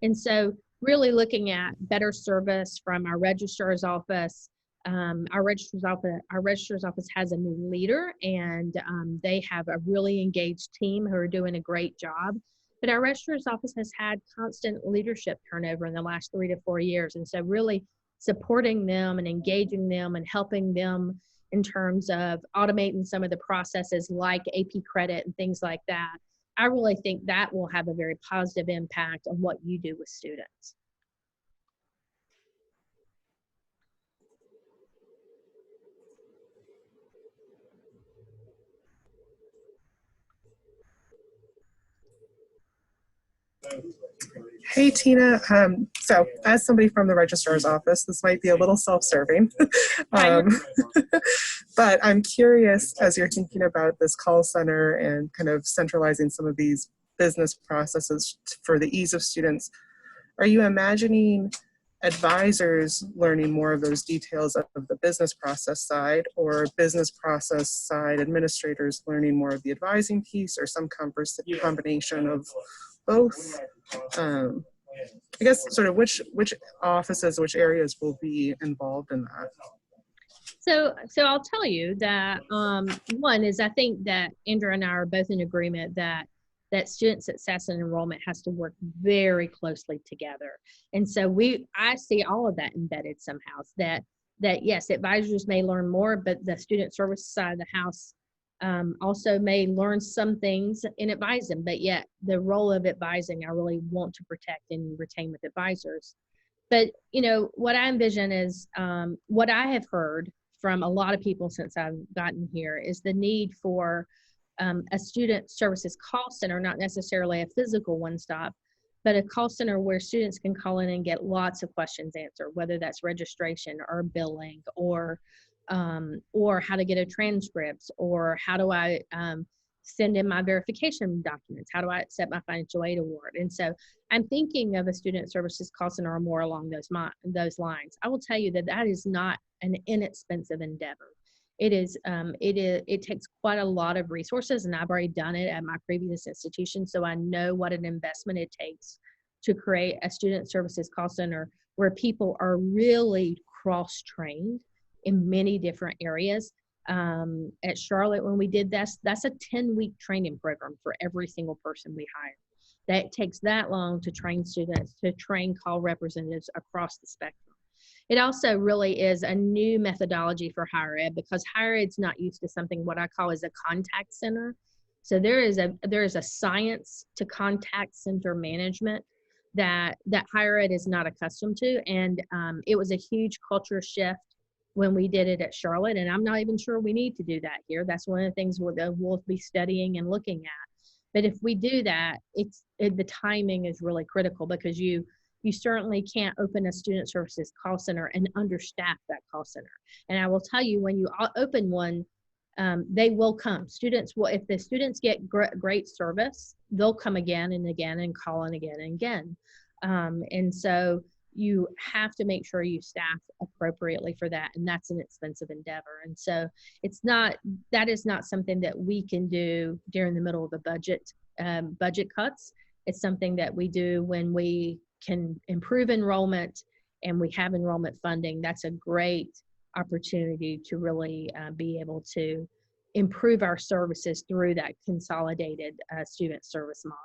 And so really looking at better service from our registrar's office. Our registrar's office has a new leader, and they have a really engaged team who are doing a great job. But our registrar's office has had constant leadership turnover in the last 3 to 4 years. And so really supporting them and engaging them and helping them in terms of automating some of the processes like AP credit and things like that, I really think that will have a very positive impact on what you do with students. Hey, Tina. So as somebody from the registrar's office, this might be a little self-serving, but I'm curious, as you're thinking about this call center and kind of centralizing some of these business processes for the ease of students, are you imagining advisors learning more of those details of the business process side, or business process side administrators learning more of the advising piece, or some combination of both? I guess sort of which offices, which areas will be involved in that? So I'll tell you that one is, I think that Andrew and I are both in agreement that student success and enrollment has to work very closely together. And so I see all of that embedded somehow, that yes, advisors may learn more, but the student service side of the house also may learn some things in advising, but yet the role of advising, I really want to protect and retain with advisors. But, you know, what I envision is what I have heard from a lot of people since I've gotten here is the need for a student services call center, not necessarily a physical one-stop, but a call center where students can call in and get lots of questions answered, whether that's registration or billing or how to get a transcript, or how do I send in my verification documents, how do I accept my financial aid award. And so I'm thinking of a student services call center or more along those lines. I will tell you that is not an inexpensive endeavor. It takes quite a lot of resources, and I've already done it at my previous institution, so I know what an investment it takes to create a student services call center where people are really cross-trained in many different areas. At Charlotte, when we did this, that's a 10-week training program for every single person we hire. That takes that long to train students, to train call representatives across the spectrum. It also really is a new methodology for higher ed, because higher ed's not used to something what I call as a contact center. So there is a science to contact center management that higher ed is not accustomed to. And it was a huge culture shift when we did it at Charlotte, and I'm not even sure we need to do that here. That's one of the things we'll be studying and looking at. But if we do that, the timing is really critical, because you certainly can't open a student services call center and understaff that call center. And I will tell you, when you open one, they will come. Students will, if the students get great service, they'll come again and again and call in again and again. And so you have to make sure you staff appropriately for that, and that's an expensive endeavor. And so that is not something that we can do during the middle of the budget cuts. It's something that we do when we can improve enrollment and we have enrollment funding. That's a great opportunity to really be able to improve our services through that consolidated student service model.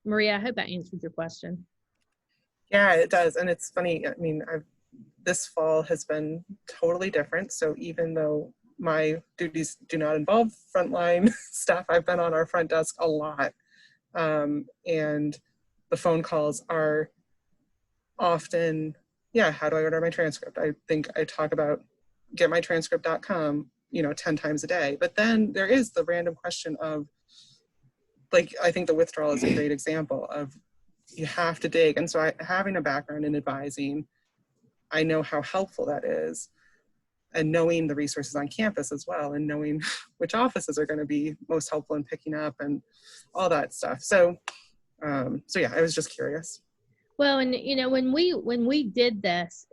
Maria, I hope I answered your question. Yeah, it does. And it's funny, I mean, this fall has been totally different. So even though my duties do not involve frontline staff, I've been on our front desk a lot. And the phone calls are often, yeah, how do I order my transcript? I think I talk about getmytranscript.com, 10 times a day. But then there is the random question of, like, I think the withdrawal is a great example of, you have to dig. And so having a background in advising, I know how helpful that is, and knowing the resources on campus as well, and knowing which offices are going to be most helpful in picking up and all that stuff. So yeah, I was just curious. Well, and when we did this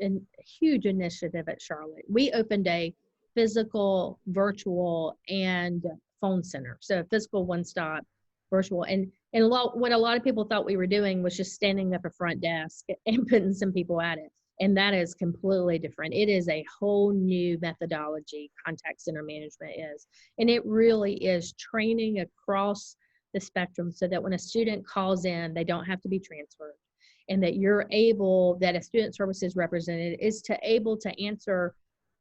huge initiative at Charlotte, we opened a physical, virtual, and phone center. So a physical one-stop, virtual, and what a lot of people thought we were doing was just standing up a front desk and putting some people at it. And that is completely different. It is a whole new methodology, contact center management is. And it really is training across the spectrum so that when a student calls in, they don't have to be transferred. and that you're able, that a student services representative is to able to answer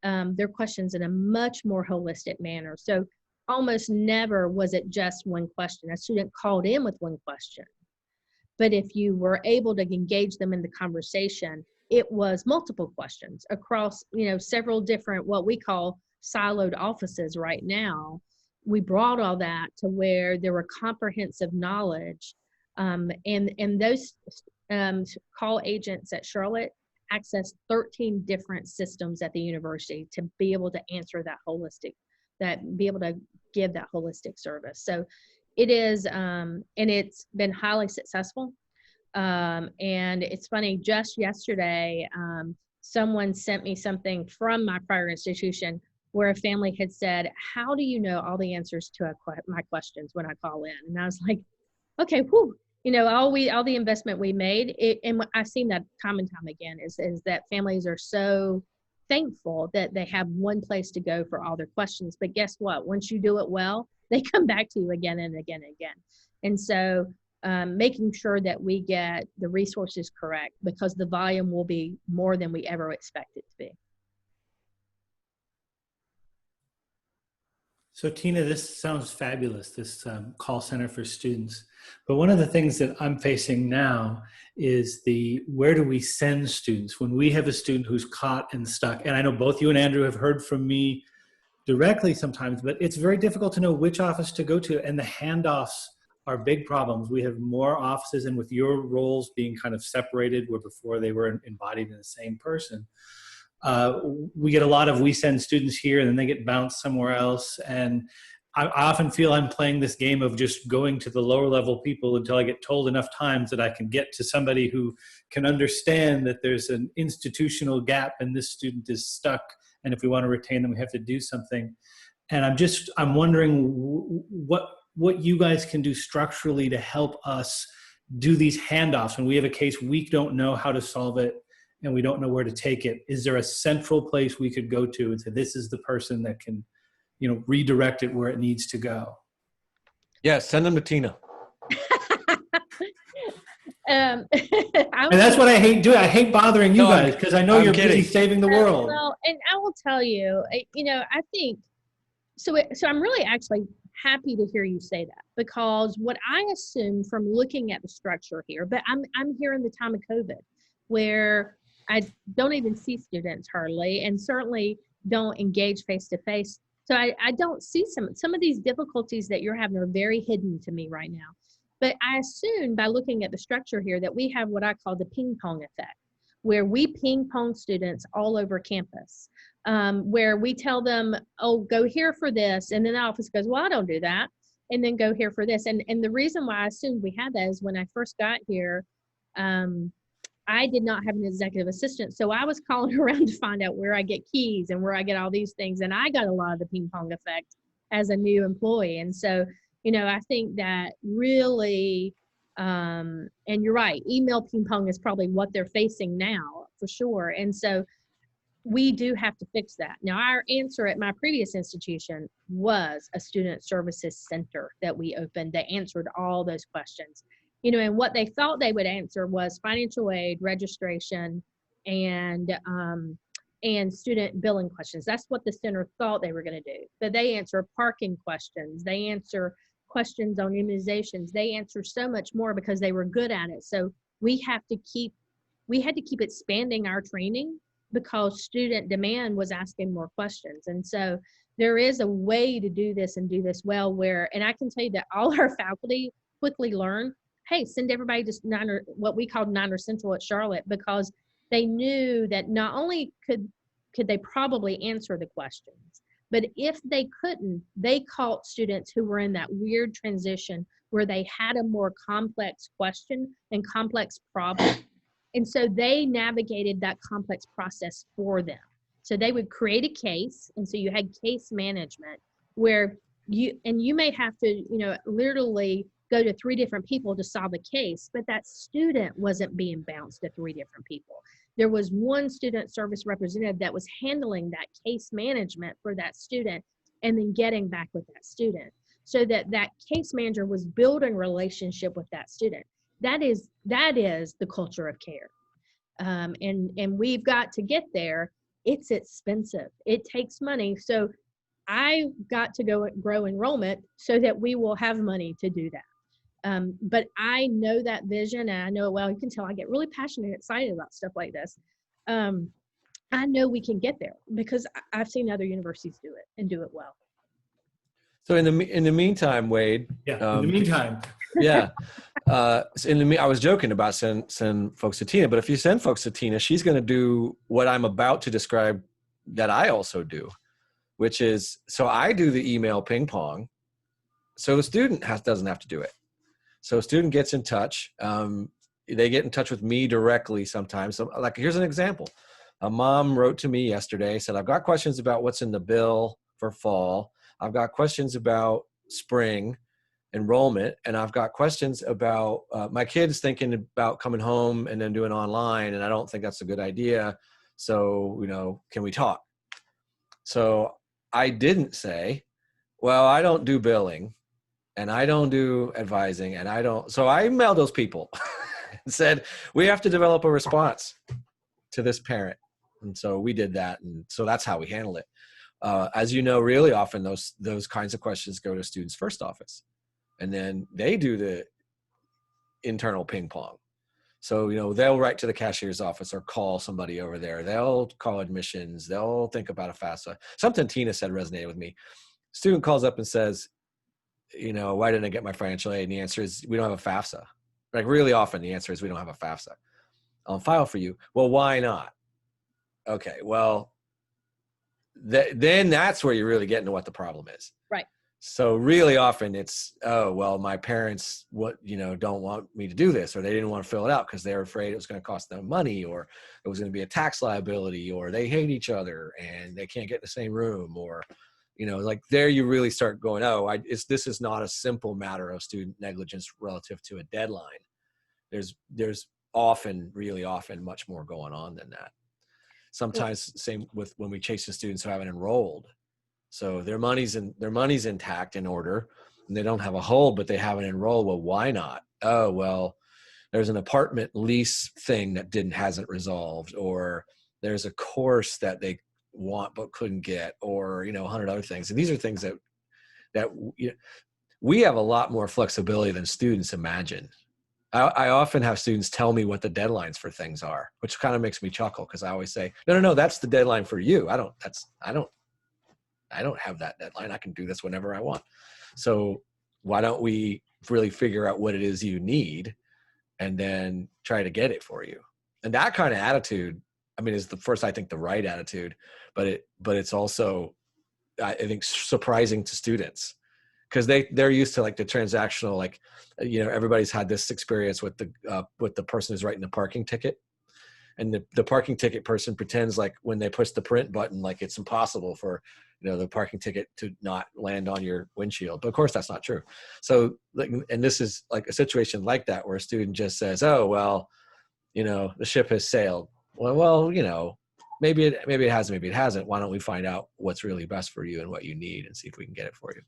their questions in a much more holistic manner. So almost never was it just one question. A student called in with one question, but if you were able to engage them in the conversation, it was multiple questions across, several different, what we call siloed offices right now. We brought all that to where there were comprehensive knowledge, and those call agents at Charlotte access 13 different systems at the university to be able to answer that be able to give that holistic service. So it is, and it's been highly successful. And it's funny, just yesterday, someone sent me something from my prior institution where a family had said, how do you know all the answers to my questions when I call in? And I was like, okay, whew. All the investment we made, and I've seen that time and time again, is that families are so thankful that they have one place to go for all their questions. But guess what? Once you do it well, they come back to you again and again and again. And so making sure that we get the resources correct, because the volume will be more than we ever expect it to be. So Tina, this sounds fabulous, this call center for students. But one of the things that I'm facing now is where do we send students? When we have a student who's caught and stuck, and I know both you and Andrew have heard from me directly sometimes, but it's very difficult to know which office to go to, and the handoffs are big problems. We have more offices, and with your roles being kind of separated, where before they were embodied in the same person, we get a lot of, we send students here and then they get bounced somewhere else. And I often feel I'm playing this game of just going to the lower level people until I get told enough times that I can get to somebody who can understand that there's an institutional gap and this student is stuck. And if we want to retain them, we have to do something. And I'm wondering what you guys can do structurally to help us do these handoffs. When we have a case, we don't know how to solve it and we don't know where to take it. Is there a central place we could go to and say, this is the person that can, redirect it where it needs to go? Yeah, send them to Tina. And that's what I hate doing. I hate bothering you guys because I know you're busy saving the world. Well, and I will tell you, I think, so I'm really actually happy to hear you say that, because what I assume from looking at the structure here, but I'm here in the time of COVID where I don't even see students hardly, and certainly don't engage face-to-face. So I don't see some of these difficulties that you're having are very hidden to me right now. But I assume by looking at the structure here that we have what I call the ping pong effect, where we ping pong students all over campus, where we tell them, oh, go here for this. And then the office goes, well, I don't do that. And then go here for this. And the reason why I assumed we had that is when I first got here, I did not have an executive assistant. So I was calling around to find out where I get keys and where I get all these things. And I got a lot of the ping pong effect as a new employee. And so, I think that really, and you're right, email ping pong is probably what they're facing now for sure. And so we do have to fix that. Now, our answer at my previous institution was a student services center that we opened that answered all those questions. And what they thought they would answer was financial aid, registration, and student billing questions. That's what the center thought they were going to do. But they answer parking questions. They answer questions on immunizations. They answer so much more because they were good at it. So we had to keep expanding our training because student demand was asking more questions. And so there is a way to do this and do this well and I can tell you that all our faculty quickly learned, hey, send everybody to what we called Niner Central at Charlotte, because they knew that not only could they probably answer the questions, but if they couldn't, they caught students who were in that weird transition where they had a more complex question and complex problem. And so they navigated that complex process for them. So they would create a case. And so you had case management where you may have to, literally go to 3 different people to solve a case, but that student wasn't being bounced to 3 different people. There was one student service representative that was handling that case management for that student and then getting back with that student, so that case manager was building a relationship with that student. that is the culture of care. And we've got to get there. It's expensive. It takes money. So I got to go grow enrollment so that we will have money to do that. But I know that vision, and I know it well. You can tell I get really passionate and excited about stuff like this. I know we can get there because I've seen other universities do it and do it well. So in the meantime, Wade. Yeah. In the meantime. Yeah. I was joking about send folks to Tina, but if you send folks to Tina, she's going to do what I'm about to describe that I also do, which is, so I do the email ping pong. So the student doesn't have to do it. So a student gets in touch. They get in touch with me directly sometimes. So, like, here's an example. A mom wrote to me yesterday, said, I've got questions about what's in the bill for fall. I've got questions about spring enrollment, and I've got questions about my kids thinking about coming home and then doing online, and I don't think that's a good idea. So, can we talk? So I didn't say, well, I don't do billing and I don't do advising and so I emailed those people and said, we have to develop a response to this parent. And so we did that. And so that's how we handle it. As you know, really often those kinds of questions go to students' first office, and then they do the internal ping pong. So, they'll write to the cashier's office or call somebody over there. They'll call admissions. They'll think about a FAFSA. Something Tina said resonated with me. Student calls up and says, why didn't I get my financial aid? And the answer is, we don't have a FAFSA. Like, really often the answer is, we don't have a FAFSA on file for you. Well, why not? Okay, well, then that's where you really get into what the problem is. Right. So really often it's, oh, well, my parents don't want me to do this, or they didn't want to fill it out because they're afraid it was going to cost them money, or it was going to be a tax liability, or they hate each other and they can't get in the same room, or, like, there you really start going, oh, this is not a simple matter of student negligence relative to a deadline. There's really often much more going on than that. Sometimes same with when we chase the students who haven't enrolled. So their money's intact, in order, and they don't have a hold, but they haven't enrolled. Well, why not? Oh, well, there's an apartment lease thing that hasn't resolved, or there's a course that they want but couldn't get, or 100 other things. And these are things that we have a lot more flexibility than students imagine. I often have students tell me what the deadlines for things are, which kind of makes me chuckle, because I always say, no, that's the deadline for you. I don't have that deadline. I can do this whenever I want. So why don't we really figure out what it is you need and then try to get it for you? And that kind of attitude, is the first, I think, the right attitude, but it's also, I think, surprising to students, because they're used to, like, the transactional, like, everybody's had this experience with the person who's writing the parking ticket. And the parking ticket person pretends like when they push the print button, like it's impossible for, the parking ticket to not land on your windshield. But of course that's not true. So, like, and this is like a situation like that, where a student just says, oh, well, the ship has sailed. Well, maybe it hasn't, maybe it hasn't. Why don't we find out what's really best for you and what you need, and see if we can get it for you.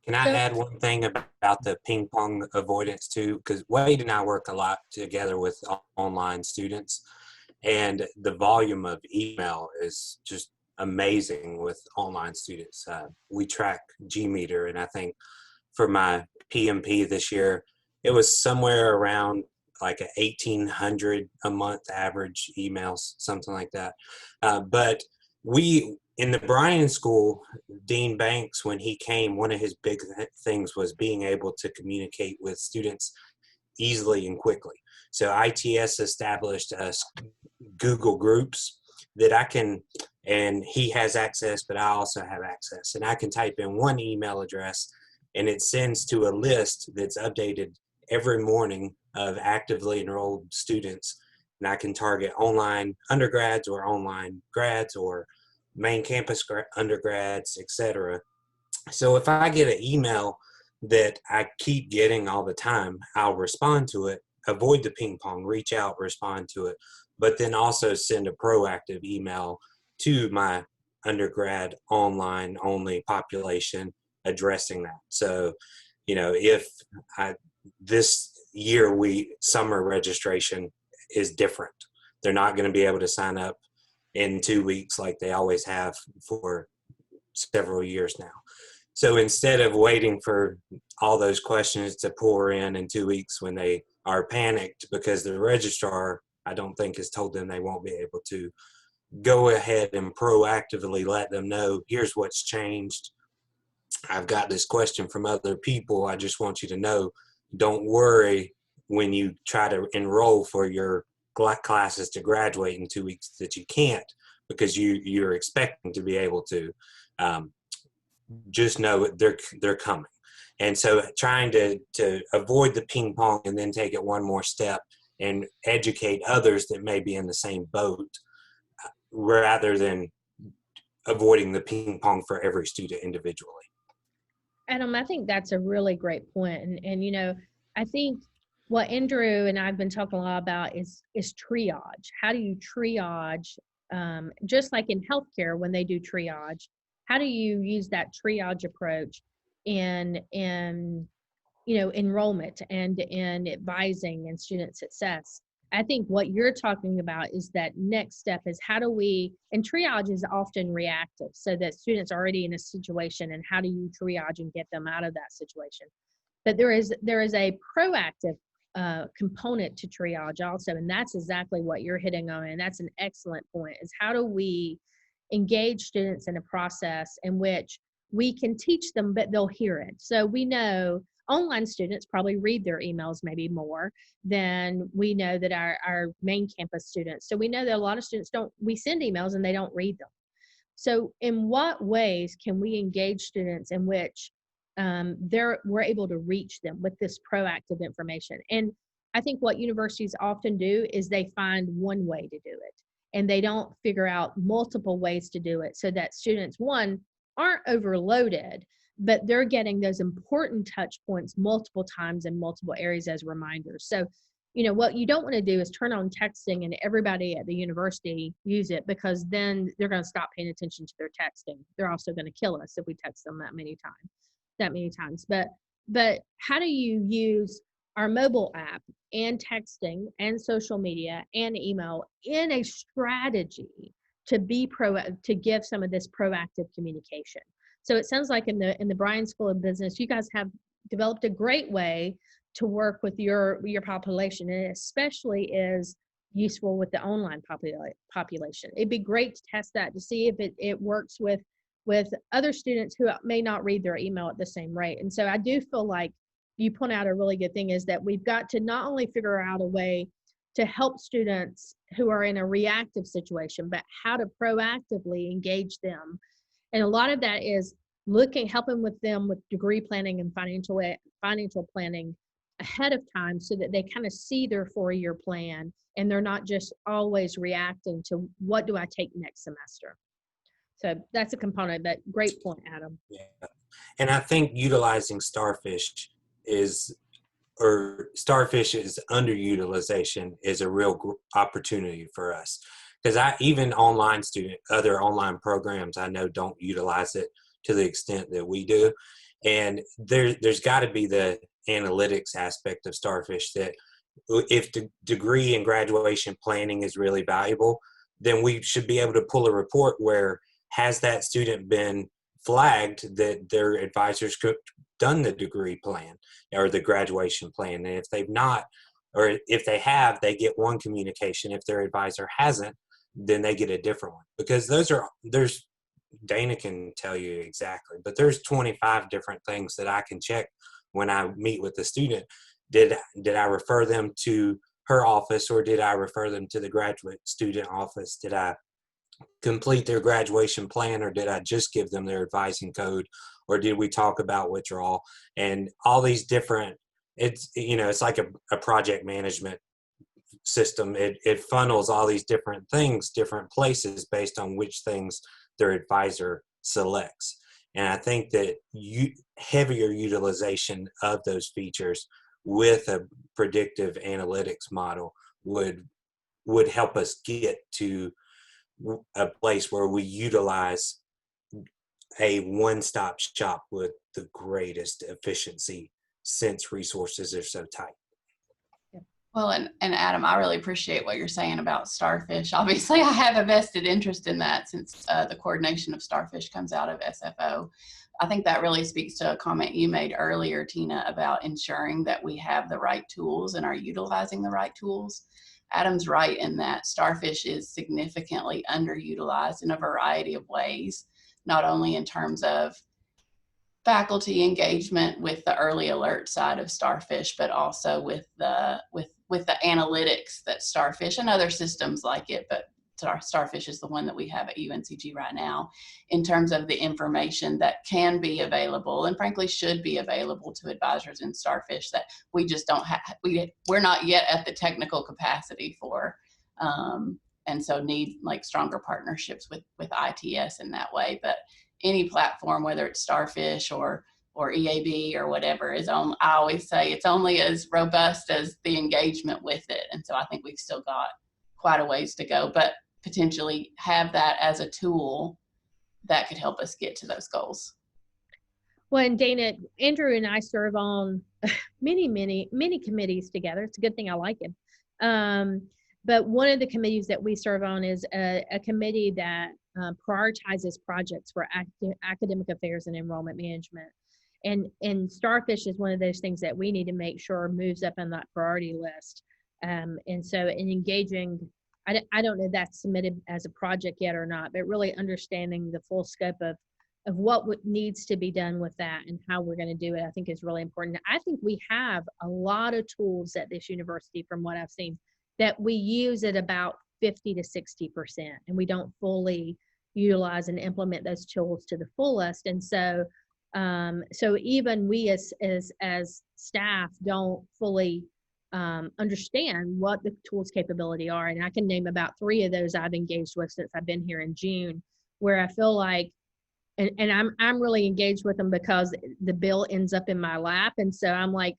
Can I add one thing about the ping pong avoidance too? Because Wade and I work a lot together with online students, and the volume of email is just amazing with online students. We track Gmeter, and I think for my PMP this year, it was somewhere around like 1,800 a month average emails, something like that. But in the Bryan School, Dean Banks, when he came, one of his big things was being able to communicate with students easily and quickly. So ITS established Google Groups that I can, and he has access, but I also have access. And I can type in one email address, and it sends to a list that's updated every morning of actively enrolled students. And I can target online undergrads or online grads or main campus undergrads, etc. So if I get an email that I keep getting all the time, I'll respond to it, avoid the ping pong, reach out, respond to it, but then also send a proactive email to my undergrad online only population addressing that. So, if this year summer registration is different. They're not going to be able to sign up in 2 weeks like they always have for several years now. So instead of waiting for all those questions to pour in 2 weeks when they are panicked because the registrar, I don't think, has told them they won't be able to, go ahead and proactively let them know, here's what's changed. I've got this question from other people. I just want you to know, don't worry when you try to enroll for your classes to graduate in 2 weeks that you can't, because you're expecting to be able to. Just know they're coming. And so trying to avoid the ping pong and then take it one more step and educate others that may be in the same boat, rather than avoiding the ping pong for every student individually. Adam, I think that's a really great point. And you know, I think what Andrew and I've been talking a lot about is triage. How do you triage, just like in healthcare when they do triage, how do you use that triage approach in you know, enrollment and in advising and student success? I think what you're talking about is that next step is how do we, and triage is often reactive, so that students are already in a situation, and how do you triage and get them out of that situation? But there is a proactive component to triage also, and that's exactly what you're hitting on, and that's an excellent point, is how do we engage students in a process in which we can teach them, but they'll hear it. So we know online students probably read their emails maybe more than we know that our main campus students. So we know that a lot of students we send emails and they don't read them. So in what ways can we engage students in which we're able to reach them with this proactive information? And I think what universities often do is they find one way to do it, and they don't figure out multiple ways to do it, so that students, one, aren't overloaded, but they're getting those important touch points multiple times in multiple areas as reminders. So, you know, what you don't want to do is turn on texting and everybody at the university use it, because then they're going to stop paying attention to their texting. They're also going to kill us if we text them that many times. But how do you use our mobile app and texting and social media and email in a strategy to give some of this proactive communication? So it sounds like in the Bryan School of Business, you guys have developed a great way to work with your population, and it especially is useful with the online population. It'd be great to test that to see if it works with other students who may not read their email at the same rate. And so I do feel like you point out a really good thing, is that we've got to not only figure out a way to help students who are in a reactive situation, but how to proactively engage them. And a lot of that is helping with them with degree planning and financial planning ahead of time, so that they kind of see their 4-year plan and they're not just always reacting to what do I take next semester. So that's a component, but great point, Adam. Yeah. And I think utilizing Starfish's underutilization is a real opportunity for us. Because even other online programs I know don't utilize it to the extent that we do. And there's got to be the analytics aspect of Starfish, that if the degree and graduation planning is really valuable, then we should be able to pull a report where has that student been flagged that their advisors could done the degree plan or the graduation plan. And if they've not, or if they have, they get one communication. If their advisor hasn't, then they get a different one, because there's Dana can tell you exactly, but there's 25 different things that I can check when I meet with the student. Did I refer them to her office, or did I refer them to the graduate student office? Did I complete their graduation plan, or did I just give them their advising code, or did we talk about withdrawal? And all these different, it's like a project management system. It funnels all these different things, different places based on which things their advisor selects. And I think that heavier utilization of those features with a predictive analytics model would help us get to a place where we utilize a one-stop shop with the greatest efficiency, since resources are so tight. Well, and Adam, I really appreciate what you're saying about Starfish. Obviously, I have a vested interest in that since the coordination of Starfish comes out of SFO. I think that really speaks to a comment you made earlier, Tina, about ensuring that we have the right tools and are utilizing the right tools. Adam's right in that Starfish is significantly underutilized in a variety of ways, not only in terms of faculty engagement with the early alert side of Starfish, but also with the analytics that Starfish and other systems like it, but Starfish is the one that we have at UNCG right now, in terms of the information that can be available and frankly should be available to advisors in Starfish that we just don't have, we're not yet at the technical capacity for, and so need like stronger partnerships with ITS in that way. But any platform, whether it's Starfish or EAB or whatever, is on. I always say it's only as robust as the engagement with it, and so I think we've still got quite a ways to go, but potentially have that as a tool that could help us get to those goals. Well, and Dana, Andrew and I serve on many committees together. It's a good thing I like him. But one of the committees that we serve on is a committee that prioritizes projects for academic affairs and enrollment management. And Starfish is one of those things that we need to make sure moves up on that priority list. And so in engaging, I don't know if that's submitted as a project yet or not, but really understanding the full scope of what needs to be done with that and how we're going to do it, I think is really important. I think we have a lot of tools at this university, from what I've seen, that we use at about 50 to 60%, and we don't fully utilize and implement those tools to the fullest. And so, so even we as staff don't fully understand what the tools capability are. And I can name about 3 of those I've engaged with since I've been here in June, where I feel like, and I'm really engaged with them because the bill ends up in my lap. And so I'm like,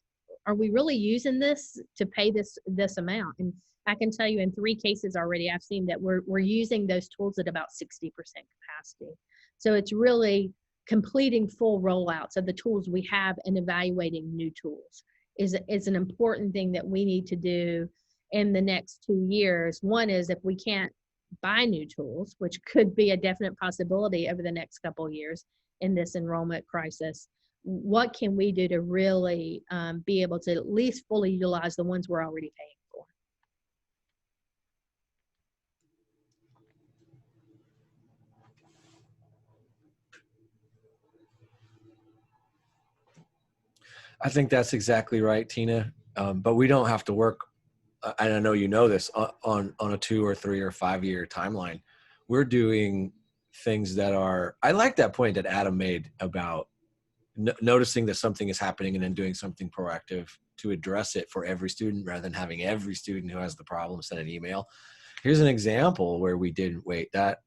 are we really using this to pay this amount? And I can tell you in 3 cases already, I've seen that we're using those tools at about 60% capacity. So it's really completing full rollouts of the tools we have and evaluating new tools is an important thing that we need to do in the next 2 years. One is, if we can't buy new tools, which could be a definite possibility over the next couple of years in this enrollment crisis, what can we do to really be able to at least fully utilize the ones we're already paying for? I think that's exactly right, Tina. But we don't have to work, and I know you know this, on a 2 or 3 or 5 year timeline. We're doing things that are, I like that point that Adam made about noticing that something is happening and then doing something proactive to address it for every student, rather than having every student who has the problem send an email. Here's an example where we didn't wait. That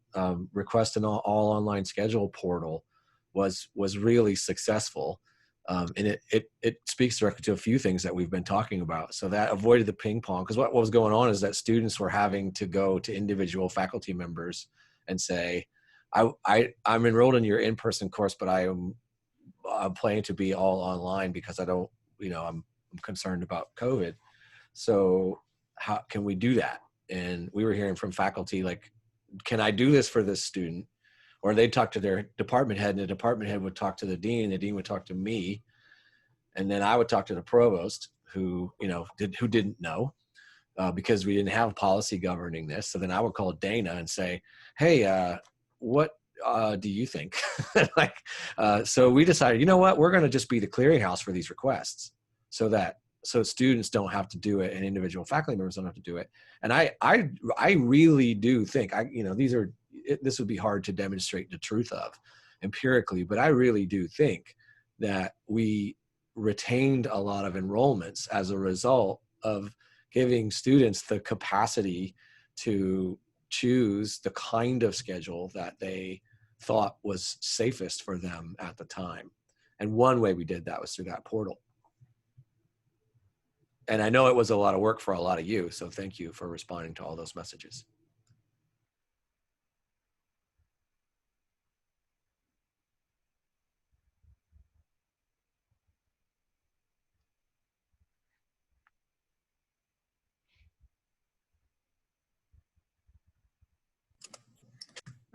request an all online schedule portal was really successful. And it speaks directly to a few things that we've been talking about. So that avoided the ping pong, because what was going on is that students were having to go to individual faculty members and say, I'm enrolled in your in-person course, but I'm planning to be all online because I don't, I'm concerned about COVID. So how can we do that? And we were hearing from faculty, like, can I do this for this student? Or they'd talk to their department head, and the department head would talk to the dean, and the dean would talk to me. And then I would talk to the provost, who didn't know, because we didn't have policy governing this. So then I would call Dana and say, hey, what do you think? So we decided, you know what, we're going to just be the clearinghouse for these requests, so students don't have to do it and individual faculty members don't have to do it. And I really do think, this would be hard to demonstrate the truth of empirically, but I really do think that we retained a lot of enrollments as a result of giving students the capacity to choose the kind of schedule that they thought was safest for them at the time. And one way we did that was through that portal. And I know it was a lot of work for a lot of you, so thank you for responding to all those messages.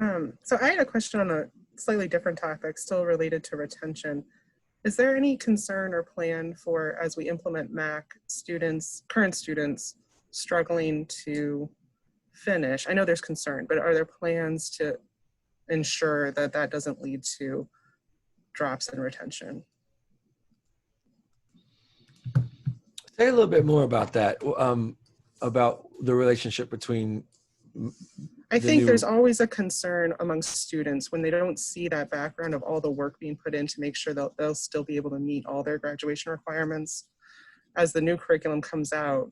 So I had a question on a slightly different topic, still related to retention. Is there any concern or plan for, as we implement MAC, current students struggling to finish? I know there's concern, but are there plans to ensure that that doesn't lead to drops in retention? Say a little bit more about that, about the relationship between I think there's always a concern amongst students when they don't see that background of all the work being put in to make sure that they'll still be able to meet all their graduation requirements as the new curriculum comes out,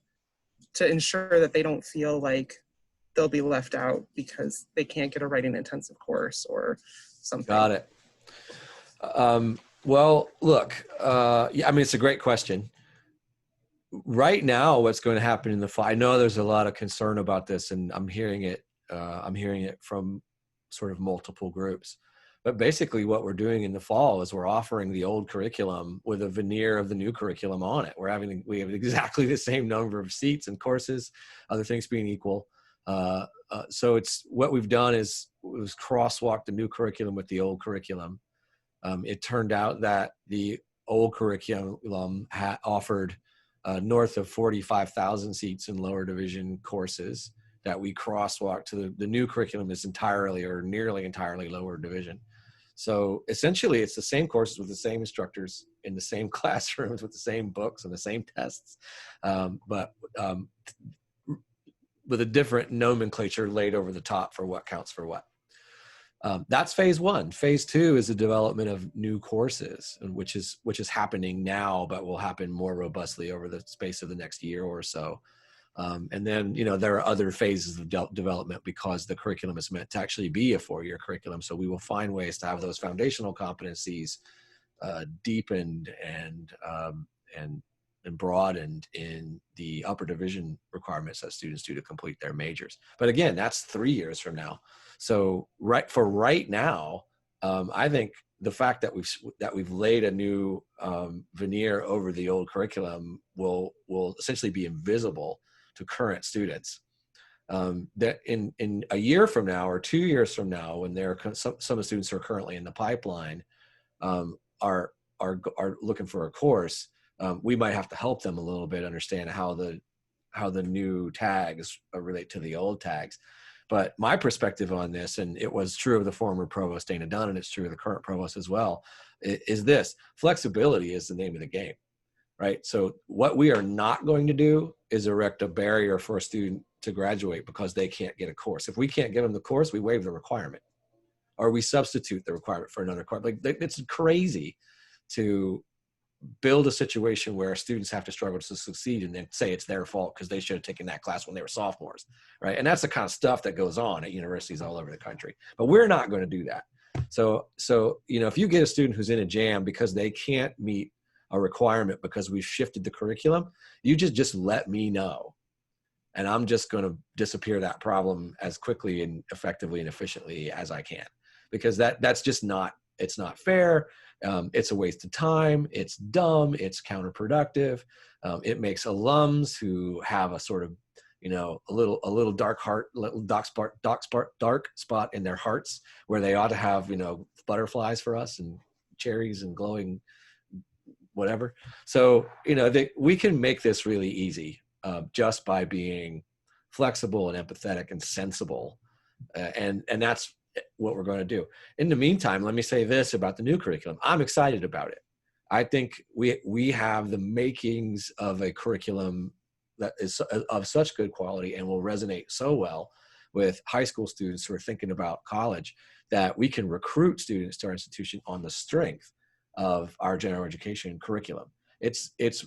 to ensure that they don't feel like they'll be left out because they can't get a writing intensive course or something. Got it. Well, look, yeah, I mean, it's a great question. Right now, what's going to happen in the fall, I know there's a lot of concern about this, and I'm hearing it from sort of multiple groups. But basically what we're doing in the fall is we're offering the old curriculum with a veneer of the new curriculum on it. We have exactly the same number of seats and courses, other things being equal. So it's what we've done is crosswalk the new curriculum with the old curriculum. It turned out that the old curriculum offered north of 45,000 seats in lower division courses that we crosswalk to the new curriculum is entirely or nearly entirely lower division. So essentially it's the same courses with the same instructors in the same classrooms with the same books and the same tests, but with a different nomenclature laid over the top for what counts for what. That's phase one. Phase two is the development of new courses, which is happening now, but will happen more robustly over the space of the next year or so. And then, there are other phases of development because the curriculum is meant to actually be a 4-year curriculum. So we will find ways to have those foundational competencies deepened and broadened in the upper division requirements that students do to complete their majors. But again, that's 3 years from now. So right now, I think the fact that we've laid a new veneer over the old curriculum will essentially be invisible to current students. That in a year from now or 2 years from now, when some of the students who are currently in the pipeline are looking for a course, we might have to help them a little bit understand how the new tags relate to the old tags. But my perspective on this, and it was true of the former provost Dana Dunn, and it's true of the current provost as well, is this: flexibility is the name of the game, right? So what we are not going to do is erect a barrier for a student to graduate because they can't get a course. If we can't give them the course, we waive the requirement, or we substitute the requirement for another requirement. Like, it's crazy to build a situation where students have to struggle to succeed and then say it's their fault because they should have taken that class when they were sophomores, right? And that's the kind of stuff that goes on at universities all over the country. But we're not going to do that. So if you get a student who's in a jam because they can't meet a requirement because we've shifted the curriculum, you just let me know. And I'm just going to disappear that problem as quickly and effectively and efficiently as I can, because that's just not, it's not fair. It's a waste of time. It's dumb. It's counterproductive. It makes alums who have a sort of, a little dark spot in their hearts where they ought to have, butterflies for us and cherries and glowing whatever. So, we can make this really easy just by being flexible and empathetic and sensible. And that's what we're going to do. In the meantime, let me say this about the new curriculum. I'm excited about it. I think we have the makings of a curriculum that is of such good quality and will resonate so well with high school students who are thinking about college that we can recruit students to our institution on the strength of our general education curriculum. Because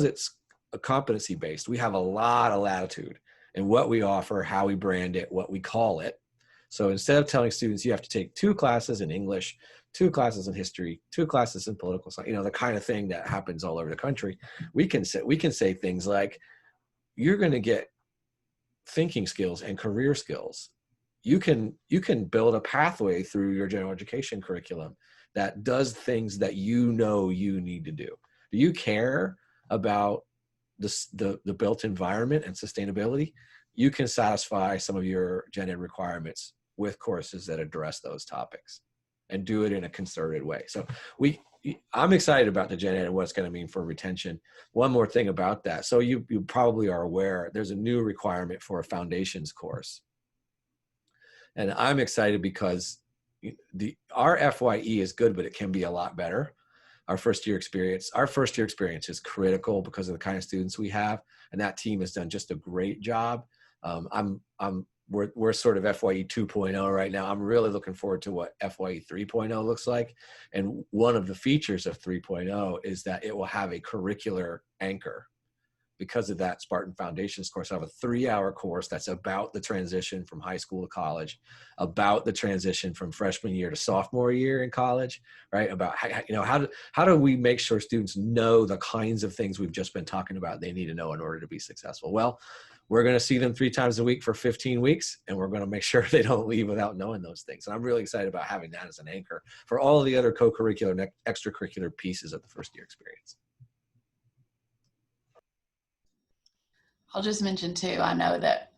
it's a competency based, we have a lot of latitude in what we offer, how we brand it, what we call it. So instead of telling students you have to take 2 classes in English, 2 classes in history, 2 classes in political science, the kind of thing that happens all over the country, we can say things like, you're going to get thinking skills and career skills. You can build a pathway through your general education curriculum that does things that you need to do. Do you care about the built environment and sustainability? You can satisfy some of your gen ed requirements with courses that address those topics and do it in a concerted way. So I'm excited about the Gen Ed and what it's going to mean for retention. One more thing about that. So you probably are aware there's a new requirement for a foundations course. And I'm excited because our FYE is good, but it can be a lot better. Our first year experience is critical because of the kind of students we have. And that team has done just a great job. We're sort of FYE 2.0 right now. I'm really looking forward to what FYE 3.0 looks like. And one of the features of 3.0 is that it will have a curricular anchor. Because of that Spartan Foundations course, I have a 3-hour course that's about the transition from high school to college, about the transition from freshman year to sophomore year in college, right? About how do we make sure students know the kinds of things we've just been talking about they need to know in order to be successful? Well, we're going to see them 3 times a week for 15 weeks, and we're going to make sure they don't leave without knowing those things. And I'm really excited about having that as an anchor for all of the other co-curricular and extracurricular pieces of the first year experience. I'll just mention too, I know that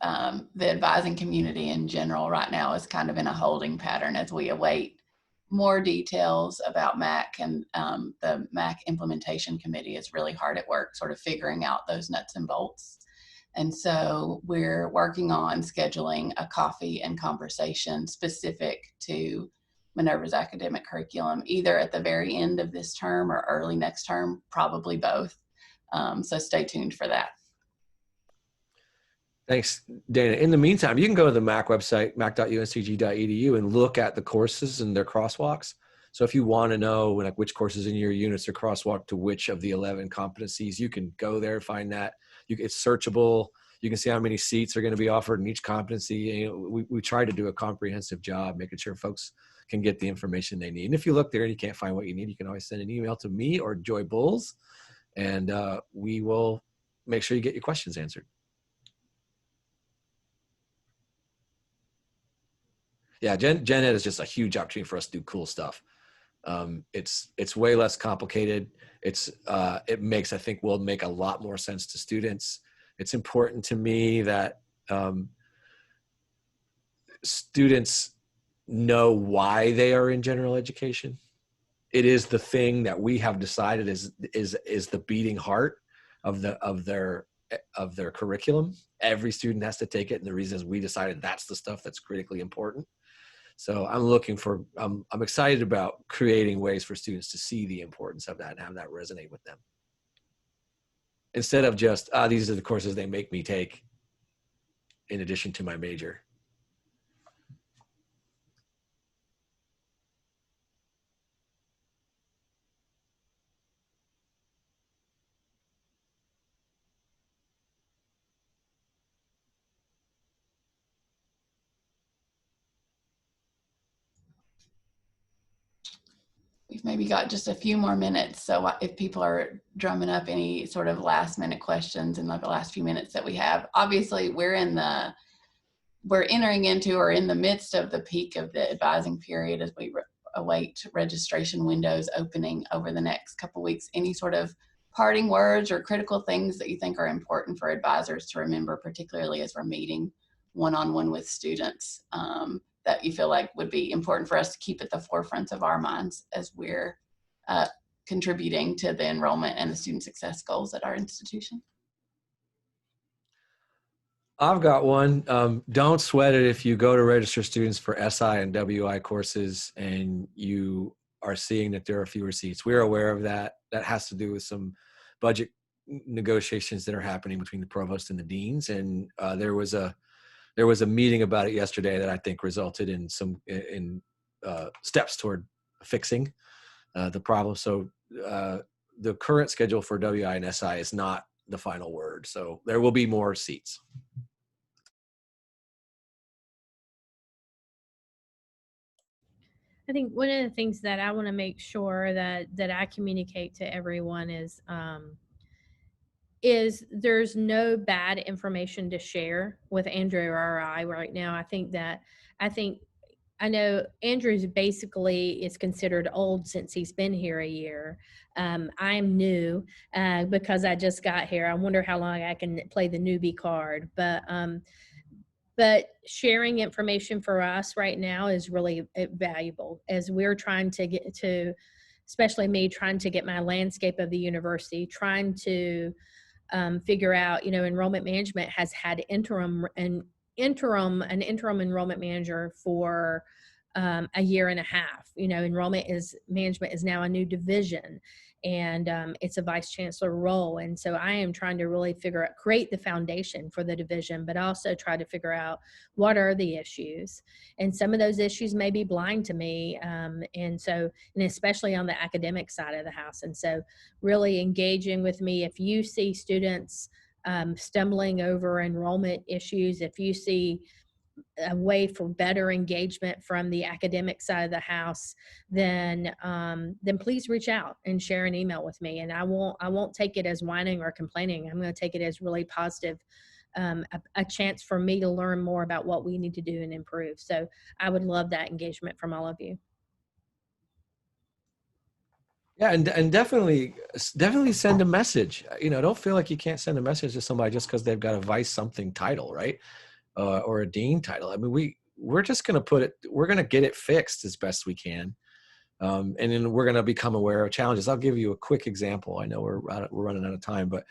the advising community in general right now is kind of in a holding pattern as we await more details about MAC, and the MAC implementation committee is really hard at work sort of figuring out those nuts and bolts. And so we're working on scheduling a coffee and conversation specific to Minerva's academic curriculum, either at the very end of this term or early next term, probably both. So stay tuned for that. Thanks, Dana. In the meantime, you can go to the MAC website, mac.uncg.edu, and look at the courses and their crosswalks. So if you want to know like which courses in your units are crosswalked to which of the 11 competencies, you can go there, find that. It's searchable. You can see how many seats are going to be offered in each competency. You know, we try to do a comprehensive job making sure folks can get the information they need. And if you look there and you can't find what you need, you can always send an email to me or Joy Bulls, and we will make sure you get your questions answered. Yeah, Gen Ed is just a huge opportunity for us to do cool stuff. It's way less complicated. It makes, I think, will make a lot more sense to students. It's important to me that students know why they are in general education. It is the thing that we have decided is the beating heart of their curriculum. Every student has to take it, and the reason is we decided that's the stuff that's critically important. So I'm excited about creating ways for students to see the importance of that and have that resonate with them. Instead of just, these are the courses they make me take in addition to my major. We've maybe got just a few more minutes. So if people are drumming up any sort of last minute questions in like the last few minutes that we have, obviously we're entering into or in the midst of the peak of the advising period as we await registration windows opening over the next couple weeks. Any sort of parting words or critical things that you think are important for advisors to remember, particularly as we're meeting one-on-one with students, that you feel like would be important for us to keep at the forefront of our minds as we're contributing to the enrollment and the student success goals at our institution? I've got one. Don't sweat it if you go to register students for SI and WI courses and you are seeing that there are fewer seats. We're aware of that. That has to do with some budget negotiations that are happening between the provost and the deans. And there was a meeting about it yesterday that I think resulted in some steps toward fixing the problem. So the current schedule for WI and SI is not the final word. So there will be more seats. I think one of the things that I want to make sure that I communicate to everyone is there's no bad information to share with Andrew or I right now. I know Andrew's basically is considered old since he's been here a year. I'm new because I just got here. I wonder how long I can play the newbie card. But But sharing information for us right now is really valuable as we're trying to get to, especially me trying to get my landscape of the university, trying to figure out, enrollment management has had an interim enrollment manager for a year and a half. Enrollment management is now a new division, and it's a vice chancellor role. And so I am trying to really create the foundation for the division, but also try to figure out what are the issues. And some of those issues may be blind to me. And especially on the academic side of the house. And so really engaging with me, if you see students stumbling over enrollment issues, if you see a way for better engagement from the academic side of the house, then please reach out and share an email with me. And I won't take it as whining or complaining. I'm going to take it as really positive, a chance for me to learn more about what we need to do and improve. So I would love that engagement from all of you. Yeah, and definitely send a message. Don't feel like you can't send a message to somebody just because they've got a vice something title, right? Or a dean title. I mean, we're just going to we're going to get it fixed as best we can. And then we're going to become aware of challenges. I'll give you a quick example. I know we're running out of time, but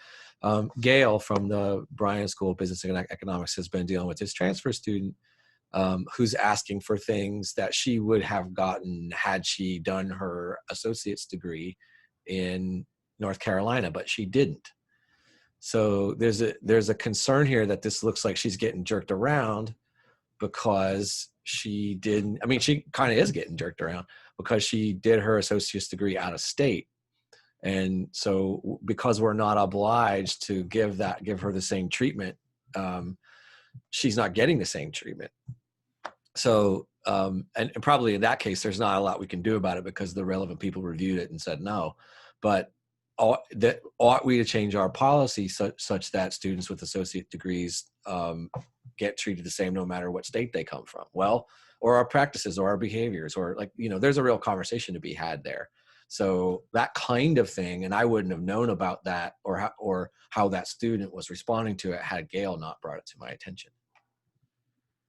Gail from the Bryan School of Business and Economics has been dealing with this transfer student who's asking for things that she would have gotten had she done her associate's degree in North Carolina, but she didn't. So there's a concern here that this looks like she's getting jerked around because she kind of is getting jerked around because she did her associate's degree out of state. And so because we're not obliged to give her the same treatment, she's not getting the same treatment. So, and probably in that case, there's not a lot we can do about it because the relevant people reviewed it and said no. But ought we to change our policy such that students with associate degrees get treated the same no matter what state they come from? Well, or our practices or our behaviors, or there's a real conversation to be had there. So that kind of thing, and I wouldn't have known about that or how that student was responding to it had Gail not brought it to my attention.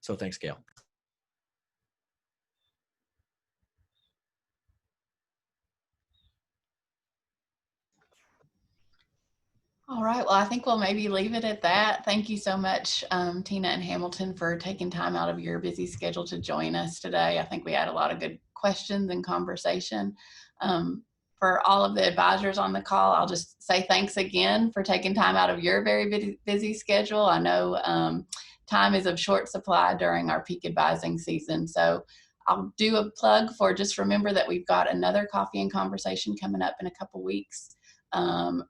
So thanks, Gail. All right, well, I think we'll maybe leave it at that. Thank you so much, Tina and Hamilton, for taking time out of your busy schedule to join us today. I think we had a lot of good questions and conversation. For all of the advisors on the call, I'll just say thanks again for taking time out of your very busy schedule. I know time is of short supply during our peak advising season. So I'll do a plug for just remember that we've got another coffee and conversation coming up in a couple weeks.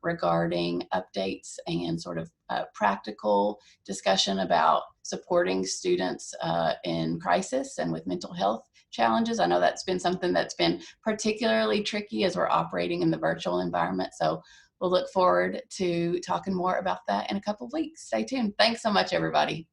Regarding updates and sort of practical discussion about supporting students in crisis and with mental health challenges. I know that's been something that's been particularly tricky as we're operating in the virtual environment. So we'll look forward to talking more about that in a couple of weeks. Stay tuned. Thanks so much, everybody.